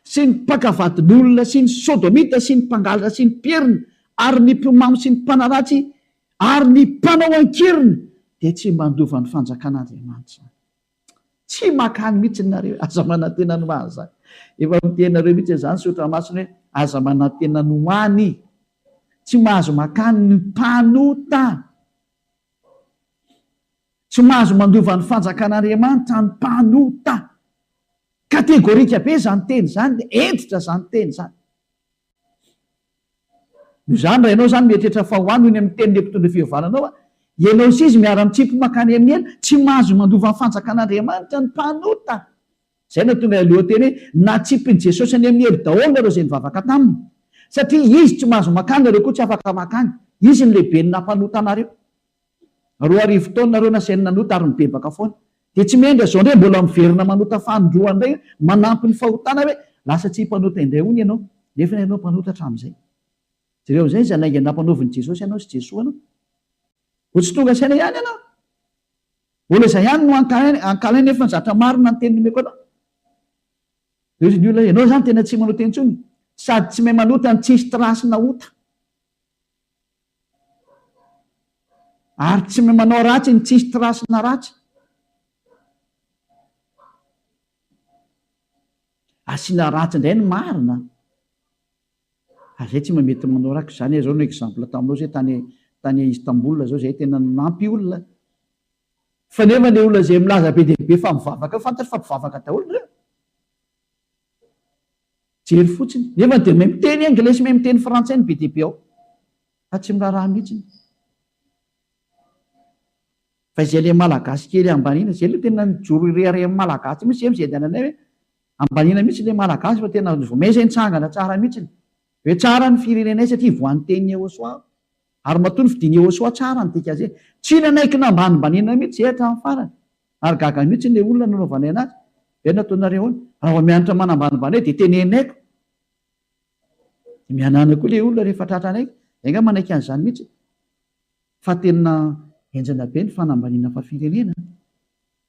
sy ny mpakavadin'olona sy ny sodomita sy ny mpangalatra sy ny pierina ary ny mpimamo sy ny mpanaratsy ary ny mpanao ankirina de tsy mandova ny fanjakan'Andriamanitra tsy makany mihitsy nareo aza manantena ny hoany zany efa mitenareo mihitsy zany sotra masiny hoe aza manantena ny hoany tsy mahazo makany ny mpanota tsy mahazo mandova ny fanjakan'Andriamanitra ny mpanota kategorika be zany teny zany de entitra zany teny zany io zany raha ianao zany mieritreritra fa hoany ony amin'ny teny le mpitondra fiovalanao ianao sy izy miara-mitsipy makany amin'ny ela tsy mahazo mandova ny fanjakan'Andriamanitra ny mpanota zay na tonga aleo teny hoe natsipiny Jesosy any amin'ny elo daholo nareo zay nivavaka taminy satria izy tsy mahazo makany nareo koa tsy afaka makany izy ny lehibe ny nampanota anareo 2 taona nareo nasainy nanota ary mibebaka foana de tsy mendra zao ndray mbola miverina manota fanondroany ndray manampy ny fahotana hoe lasa tsy mpanota indray ony ianao nefa ianao mpanota hatramin'izay zareo zay izy anainga nampanaoviny Jesosy ianao sy Jesoa anao ho tsy tonga saina ihany ianao mbola izay ihany no ankalainy nefa ny zatra marina ny teniny meko anao ny olona ianao zany tena tsy manota intsony sady tsy mahay manota ny tsisy trasy na ota ary tsy mahay manao ratsy ny tsisy trasy na ratsy asiana ratsy indray ny marina ary zay tsy mamety manao raka zany zao no exemple taminao zay tany Istanbul zao zay tena nampy olona fa nefa le olona zay milaza be dehibe fa mivavaka fantatra fa mpivavaka daholo reo jery fotsiny nefa de mahay miteny anglais sy mahay miteny frantsay ny be dehibe ao fa tsy miraharaha mihitsy fa izay le malagasy kely ambanina zay le tena nijoro irehare malagasy mihitsy zay mizedananay hoe ambanina mihitsy le malagasy fa tena vomay zay nitsangana tsara mihitsy hoe tsara ny firenenay satria voan'ny teny Eosoa ary matoa ny fidiny Eosoa tsara ny dika zay tsy nanaiky nambanimbanina mihitsy zay hatramin'ny farany ary gaga mihitsy le olona nanaovanay anazy hoe nataonareo any raha vao mianatra manambanimbany dia tenenaiko mianana koa le olona rehefa tratra anaiky enga manaiky an'izany mihitsy fa tena enjana be ny fanambanina fa firenena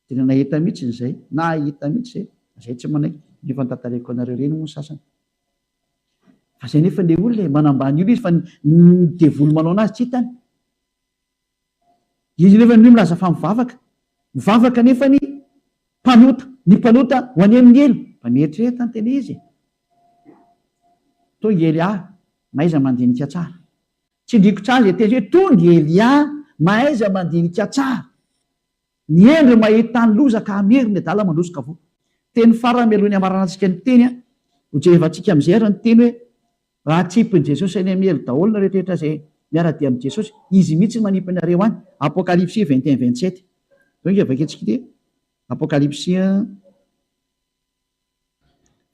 tena nahita mihitsy zay na ahita mihitsy zay tsy manaiky nefa nytantareko anareo reny moa sasany fa zay nefa le olona manambany ilo izy fa devolo manao anazy tsy hitany izy nefa ny milaza fa mivavaka nefa ny mpanota ho any amin'ny elo fa mieritreretany tena izy tonga Elia mahaiza mandinika tsara tsy ndriko tsara zay teny hoe tonga Elia mahaiza mandinika tsara ny endry mahita tany loza ka ameriny adala mandrosoka vo teny faramelony amaranantsika ny teny hojerevantsika am'izay ary ny teny hoe raha tsipiny Jesosy any amin'ny elo daholo na rehetrarehetra zay miara-dia amin'i Jesosy izy mihitsy manimpinareo any Apocalypsie 21-27 tonga vaketsika ty Apocalypsie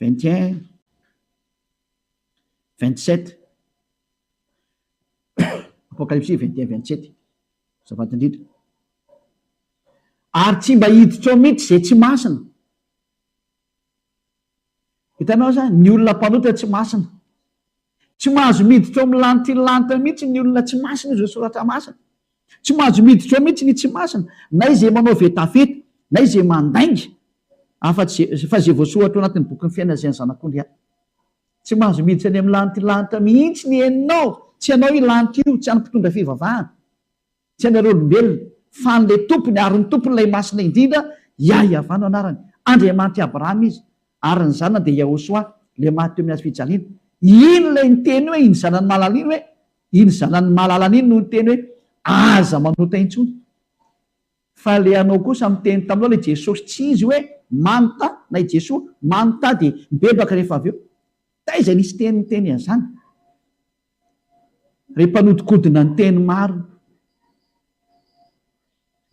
21-27 Apocalypsie 21-27 zavatra indrindra ary tsy mba hiditra ao mihitsy zay tsy masina hitanao zany ny olona mpanota tsy masina tsy mahazo miditra ao amin'ny lantilanta mihitsy ny olona tsy masina izy soratra masina tsy mahazo miditra ao mihitsy ny tsy masina na izay manao vetaveta na izay mandainga fa zay voasoratra ao anatin'ny boky ny fiainana zay ny zanak'ondry tsy mahazo miditra any amin'ny lantilanta mihitsy ny enao tsy anao ilanitra io tsy any mpitondra fivavahana tsy anareo olombelona fa n'lay tompony ary ny tompony ilay masina indrindra Iahavano anarany Andriamanitra Abrahama izy ary ny zanany dia Yahosoa le maty teo amin'ny hazo fijaliana iny lay niteny hoe iny zanany mahalala iny hoe iny zanany mahalala iny no niteny hoe aza manota intsony fa le anao kosa miteny taminao le Jesosy tsy izy hoe manontà na i Jesoa manontà dia mibebaka rehefa avy eo taiza nisy teny miteny an'izany rehefa nodikodina ny teny maro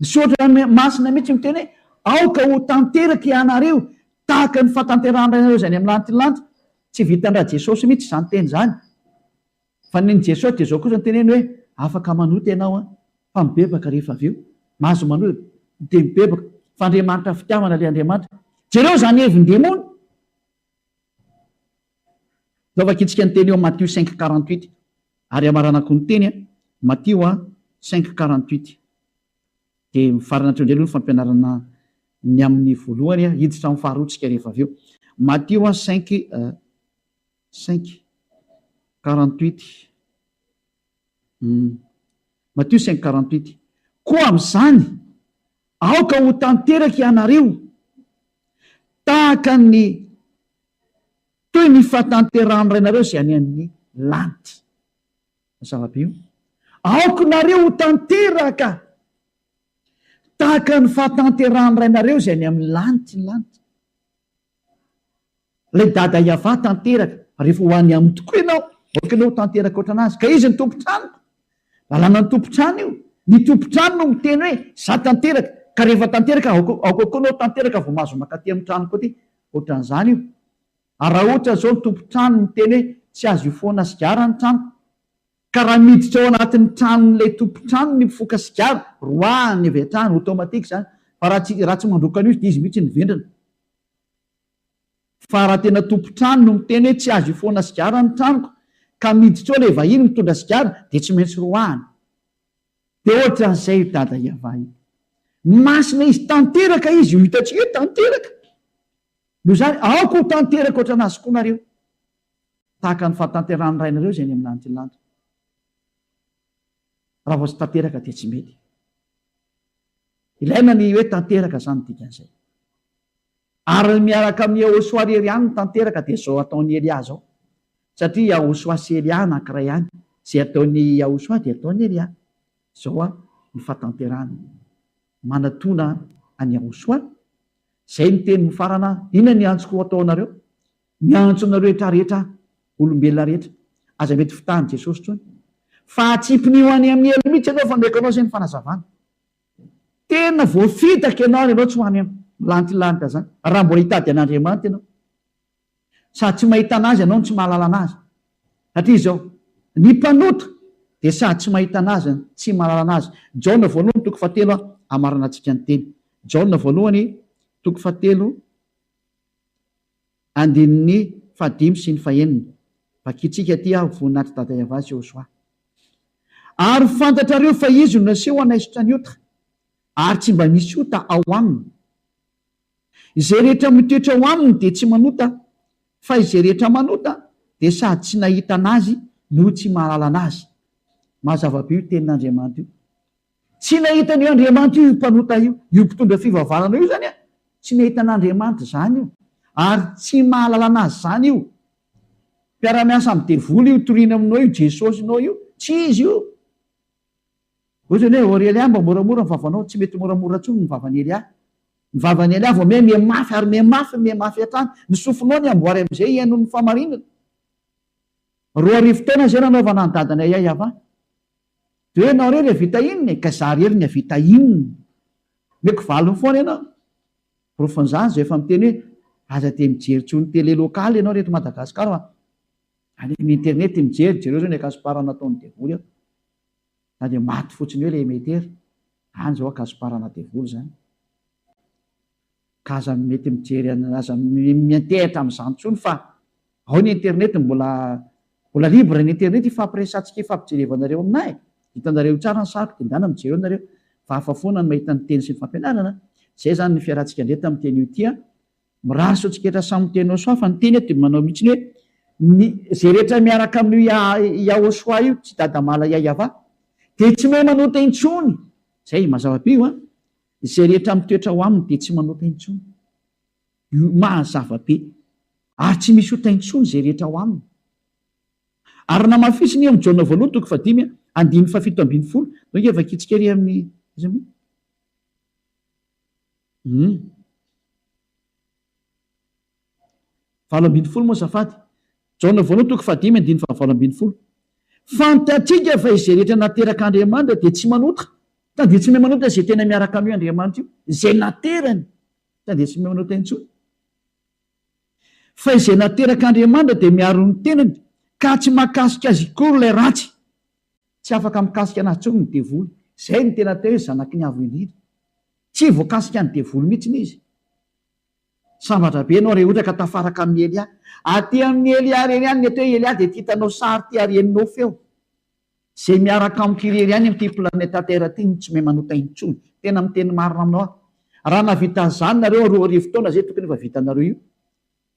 misotra masina mihitsy miteny hoe aoka ho tanteraka ianareo tahaka ny fahatanteranareo zany amin'ny lantilanta tsy vitan'raha Jesosy mihitsy izany teny zany fa ny Jesosy dia zao kosa ny teneny hoe afaka manota ianao fa mibebaka rehefa avy eo mahazo manota dia mibebaka fa Andriamanitra fitiavana le Andriamanitra jereo zany evin-demony zavakitsika ny teny eo Matthieu 5:48 ary amaranako ny teny Matthieu 5:48 dia mifarana hatreo ny fampianarana ny amin'ny voalohany hiditra amin'ny faharoatsika rehefa avy eo Matthieu 5:48 Matthieu 5:48 koa amin'izany aoka ho tanteraka ianareo tahaka ny toy ny fahatanteran'iray zay any amin'ny lanitra zava-be io aoka nareo ho tanteraka tahaka ny fahatanteran'iray zay any amin'ny lanitra ny lanitra lay dada Iava tanteraka rehefa ho any amin'ny tokoa ianao okanao ho tanteraka oatra anazy ka izy ny tompontrano lalàna ny tompontrano io ny tompontrano no miteny hoe za tanteraka ka rehefa tanteraka aokoakoanao tanteraka vao mahazo makaty amin'ny trano koa ty ohatran'izany io ary raha ohatra zao ny tompontrano miteny hoe tsy azo ifoana sigara ny trano ka raha miditra ao anatin'ny tranon'lay tompontrano ny mifoka sigara roahany avy trano automatika zany fa raha tsy mandrokana io dia izy mihitsy nivendrina fa raha tena tompontrano no miteny hoe tsy azo ifoana sigara ny tranoko ka miditra ao lay vahiny mitondra sigara dia tsy maintsy roahany dia ohatran'izay dada Iava io masina izy tanteraka izy io hitantsika hoe tanteraka no zany aoko ho tanteraka oatra anazy koa nareo tahaka ny fahatanteran'ny rainareo zay ny amin'ny lanitra raha vao tsy tanteraka dia tsy mety ilaina ny hoe tanteraka zany dikan'izay ary miaraka amin'ny Yahosoa rery ihany ny tanteraka dia zao ataon'ny Elia zao satria Yahosoa sy Elia anankiray ihany zay ataon'ny Yahosoa dia ataon'ny Elia zao ny fahatanterahany manatona any Yahosoa zay ny teny mifarana inona ny antsoko atao anareo miantso anareo rehetrarehetra olombelona rehetra aza mety fitahany Jesosy tsony fa atsipin'io any amin'ny elo mihitsy anao fa ndraikanao zay ny fanazavana tena voafitaka ianao rehefa tsy ho any lantilanta zany raha mbola hitady an'Andriamanitra ianao sady tsy mahita anazy ianao no tsy mahalala anazy satria zao ny mpanota de sady tsy mahita anazy tsy mahalala anazy. Jaona voalohany toko fahatelo amarana antsika ny teny. Jaona voalohany toko fahatelo andininy fahadimy sy ny fahenina vakitsika ty voninahitry dada Iavasy Joshua. Ary fantatrareo fa izy no naseho anaisotra ny ota ary tsy mba misy ota ao aminy. Izay rehetra mitoetra ao aminy de tsy manota, fa izay rehetra manota de sady tsy nahita anazy no tsy mahalala anazy. Mazava-be io tenin'Andriamanitra io. Tsy nahita ny Andriamanitra io mpanota io mpitondra fivavahana io zany tsy nahita an'Andriamanitra zany io ary tsy mahalala anazy zany io. Mpiara-miasa amin'ny devoly io toriana aminao io Jesosinao io tsy izy io. Ohatrany hoe Aurelia mba moramora ny vavanao, tsy mety moramora tsony ny vavan'ny Elia. Ny vavan'ny Elia vao mihamafy ary mihamafy hatrany ny sofinao ny amboary am'izay iainon'ny famarinana. 2 taona zay nanaovana ny dadana Yahya. De hoe nao rery vita inona ka za rery ny vita inona meko valiny foana ianao. Profonzany zay efa miteny hoe aza te mijery tsony tele lokaly ianao reto Madagasikara any amin'ny internet mijery jereo zao ny akasiparana nataon'ny devoly ao. Na de maty fotsiny hoe le emetery any zao akasiparana devoly zany. Ka aza mety mijery aza miantehatra amin'izany tsony fa ao ny internet mbola libre ny internet ifampiresantsika ifampijerevanareo aminahy. Hitanareo tsara ny sariko de ndana mijereo nareo fa hafa foana ny mahita ny teny sy ny fampianarana. Zay zany ny fiarantsika indray tamin'ny teny io tia miraso tsiketra samy tenao soa fa ny teny de manao mihitsy hoe zay rehetra miaraka amin'ny Yahosoa io tsy dadamala Yahya de tsy mahay manota intsony. Zay mazava-be io izay rehetra mitoetra ao aminy de tsy manota intsony. Io mazava-be ary tsy misy ota intsony zay rehetra ao aminy. Ary namafisiny amin'ny Jaona voalohany toko fadimy andiny fa 7:70 donc efa kitsikary amin'ny 7:20 moa safady. Jaona voalohany toko fadimy andiny fa 7:20. Fantatsika fa izay rehetra nateraka Andriamanitra de tsy manota fa de tsy mahay manota zay tena miaraka amin'io Andriamanitra io zay naterany fa de tsy mahay manota intsony. Fa izay nateraka Andriamanitra de miaro ny tenany ka tsy mahakasika azy kory ilay ratsy. Tsy afaka mikasika anazy tsony ny devoly. Zay ny tena teo hoe zanaky ny avo indrindra. Tsy voakasika ny devoly mihitsy izy. Sambatra be ianao rehefa ohatra ka tafaraka amin'ny Elia. Aty amin'ny Elia reny ihany mety hoe Elia de ty hitanao sary ty areninao feo. Zay miaraka amin'ny kirery ihany amin'ity planeta Terre ty tsy mahay manota intsony. Tena miteny marina aminao. Raha navita zany nareo 2 taona zay tokony efa vitanareo io.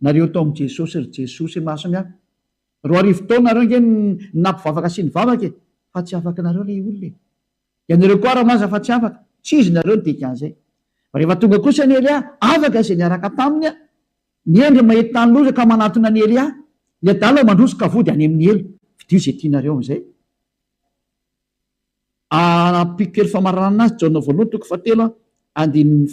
Nareo tao amin'ny Jesosy ry Jesosy maro samihafa. 2 taona nareo nge nampivavaka sy ny vavaka fa tsy afaka nareo le olona. Ianareo koa raha maza fa tsy afaka. Tsy izy nareo ny dikan'izay. Rehefa tonga kosa ny Elia afaka zay niaraka taminy ny endry mahety tany loza ka manatona ny Elia ny adala mandrosoka vody any amin'ny elo. Vidio zay tianareo amin'izay. Pikely famarana anazy Jaona voalohany toko fahatelo andininy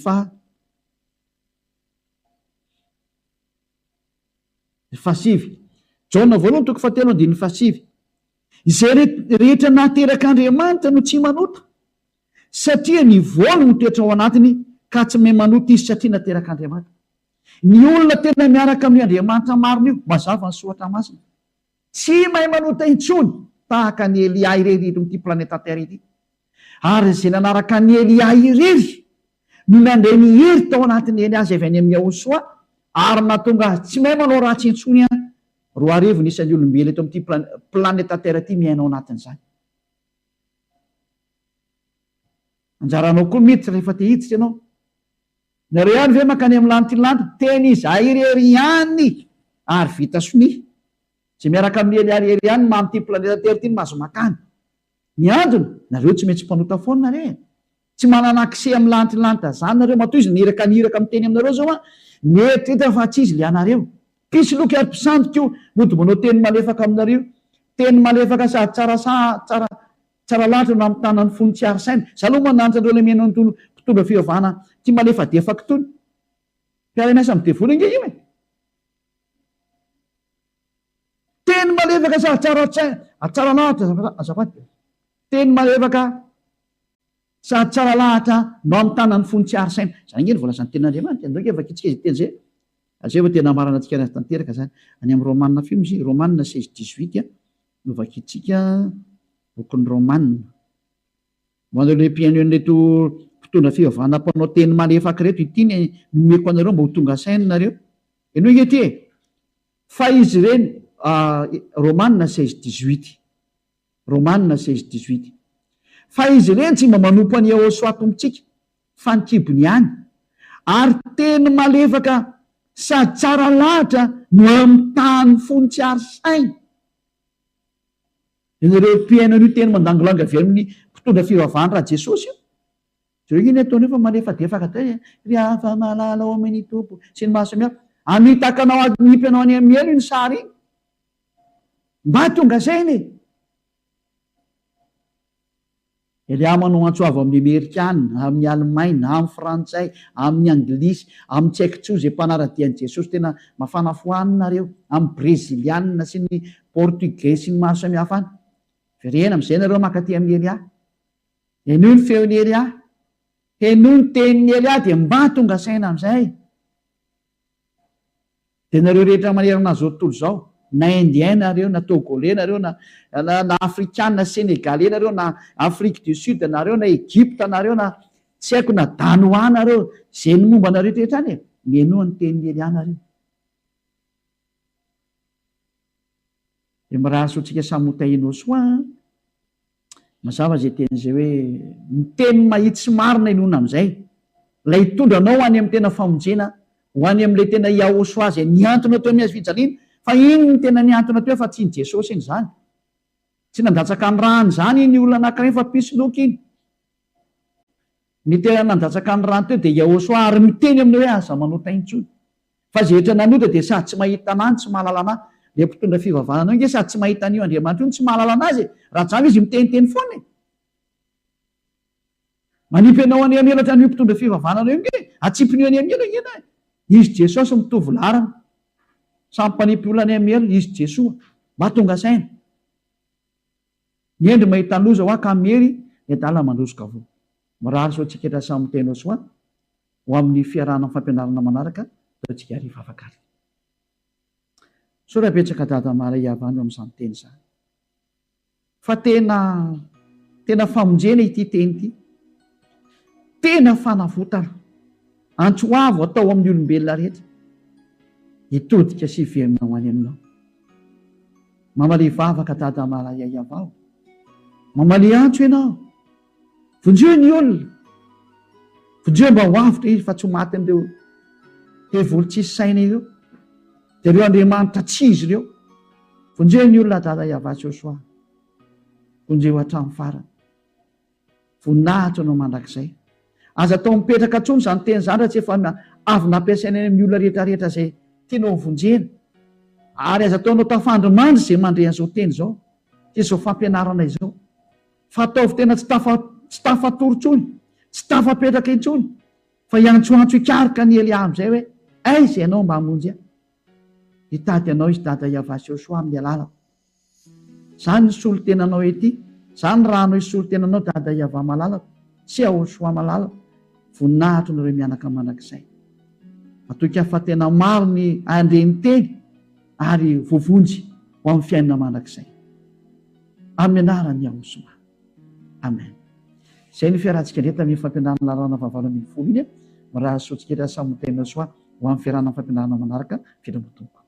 fahasivy. Jaona voalohany toko fahatelo andininy fahasivy. Izay rehetra nateraka Andriamanitra no tsy manota satria ny voly no toetra ao anatiny ka tsy mahay manota izy satria nateraka Andriamanitra. Ny olona tena miaraka amin'ny Andriamanitra marina io mazava ny soatra masina tsy mahay manota intsony tahaka ny Elia irery amin'ity planeta Terre ity. Ary zay nanaraka ny Elia irery no nandray ny hery tao anatin'ny Elia zay avy any amin'ny Yahosoa ary natonga azy tsy mahay manao ratsy intsony 2 nisan'ny olombelona eto amin'ity planeta Terre ity miainao anatin'izany. Anjaranao koa miditra rehefa te hiditra ianao. Nareo ihany ve makany amin'ny lantilanta teny izahay irery ihany ary vita soni. Zay miaraka amin'ny Elia irery ihany mam'ity planeta Terre ity mahazo makany. Ny androny nareo tsy maintsy mpanota foana nareo. Tsy manana akse amin'ny lantilanta zany nareo matoy izy niraka miteny aminareo zao mietritra fa tsy izy lianareo. Pisy loky ary mpisandoka io mody manao teny malefaka aminareo. Teny malefaka sady tsara lahatra no amin'ny tanan'ny fony tsy ary saina. Za aloha mananitra andreo le menao ny mpitondra fivavahana ty malefa defaka tony. Mpiara-miasa amin'ny devoly nge io e. Teny malefaka sady tsara lahatra azafady. Teny malefaka sady tsara lahatra no amin'ny tanany fontsiary saina. Zany nge ny voalazan'ny tenin'Andriamanitra. Andreo efa kitsika izy teny zay. Azay efa tena marana antsika anazy tanteraka zany. Any amin'ny Romanina fio izy, Romanina 16-18 no vakitsika bokin'ny Romanina. Ho an'ireo mpiaino an'reto mpitondra fivavahana mpanao teny malefaka reto, ity ny nomeko anareo mba ho tonga saina nareo. Eno ige ty fa izy ireny Romanina 16-18, Romanina 16-18, fa izy ireny tsy mba manompo any Yehosoa tompontsika fa ny kibony ihany, ary teny malefaka sady tsara lahatra no amin'ny tany fontsiary saina. Ireo mpiaino an'io teny mandangolanga very amin'ny mpitondra fivavahana raha Jesosy io. Zao iny ataonao fa malefadefaka tay, ry afa malala ao amin'ny tompo sy ny maro samihafa. Amitakanao anipy anao any amin'ny elo iny sary iny. Mba tonga saina e. Elia manao antsoavo amin'ny Amerikana, amin'ny Alemaina, amin'ny Frantsay, amin'ny Anglisy, amin'ny tsy haiko tsoa zay mpanaradian'i Jesosy tena mafana fohaninareo, amin'ny Breziliana sy ny Portugais sy ny maro samihafa any. Verena amin'izay nareo makaty amin'ny Elia. Eno ny feon'ny Elia, eno ny tenin'ny Elia dia mba tonga saina amin'izay. Dia nareo rehetra manerana an'izao tontolo izao, na Indien nareo, na Togolais nareo, na Afrikana, Sénégalais nareo, na Afrique du Sud nareo, na Egypte nareo, na tsy haiko na Danois nareo, izay ny momba nareo rehetra any e, mienoa ny tenin'ny Elia nareo. Dia mirahaso antsika samy hotahinao soa, mazava zay teny zay hoe ny teny mahitsy sy marina inona amin'izay, ilay tondranao ho any amin'ny tena famonjena, ho any amin'ilay tena Yahosoa zay niantona teo amin'ny hazo fijaliana, fa iny ny tena niantona teo fa tsy ny Jesosy iny zany. Tsy nandatsaka ny rany zany iny olona anankiray fa pisoloky iny. Ny tena nandatsaka ny rany teo dia Yahosoa, ary miteny amin'ny hoe aza manota intsony. Fa zay rehetra nanota dia sady tsy mahita anany, tsy mahalala anazy. Le mpitondra fivavahana anao nge sady tsy mahita an'io Andriamanitra io, tsy mahalala anazy, raha zavy izy miteniteny foana. Manipy anao any amelatra an'io mpitondra fivavahana anao io nge, atsipin'io any amela ngena. Izy Jesosy mitovy larana, samy mpanipy olona any amela, izy Jesoa, mba tonga saina. Ny endry mahita loza ho ka mery, ny adala mandrosoka avo. Mirary so antsika etra samy tenao soa, ho amin'ny fiarahana fampianarana manaraka, tao antsika hariva afakary. So raha betsaka dada maray avandro amin'izany teny izany. Fa tena famonjena ity teny ity. Tena fanavotana. Antsoavo atao amin'ny olombelona rehetra. Hitodika sy hiverina ho any aminao. Mamalia vavaka dada maray avao. Mamalia antso ianao. Vonjeo ny olona. Vonjeo mba ho avotra izy fa tsy ho maty an'ireo hevoly tsisy saina ireo. Dia ireo Andriamanitra tsy izy ireo. Vonjeo ny olona dada Yavasy Joshua. Vonjeo hatramin'ny farany. Voninahitra anao mandrakizay. Aza atao mipetraka tsony izany teny izany raha tsy efa avy nampiasaina amin'ny olona rehetrarehetra izay tianao vonjena. Ary aza ataonao tafandry mandry izay mandre an'izao teny izao, izao fampianarana izao. Fa ataovy tena tsy tafatory tsony, tsy tafapetraka intsony, fa iantsoantso ikarika ny Elia amin'izay hoe aiza ianao mba hamonjy ahy. Hitady anao izy dada Yavasy Joshua amin'ny alalako. Izany ny solo-tenanao ety, izany ny rahanao isolo-tenanao dada Yava malalako, sy Yahosoa malalako. Voninahitra nareo mianaka manakizay. Atoika fa tena maro ny andreny teny ary vovonjy ho amin'ny fiainana manakizay. Amin'ny anaran'i Yahosoa. Amen. Izay ny fiarahantsika indray tamin'ny fampianarana lalàna fahavalo ambin'ny folo iny. Mirahasoantsika etra samy tena soa ho amin'ny fiarahana fampianarana manaraka filamin'ny tompo.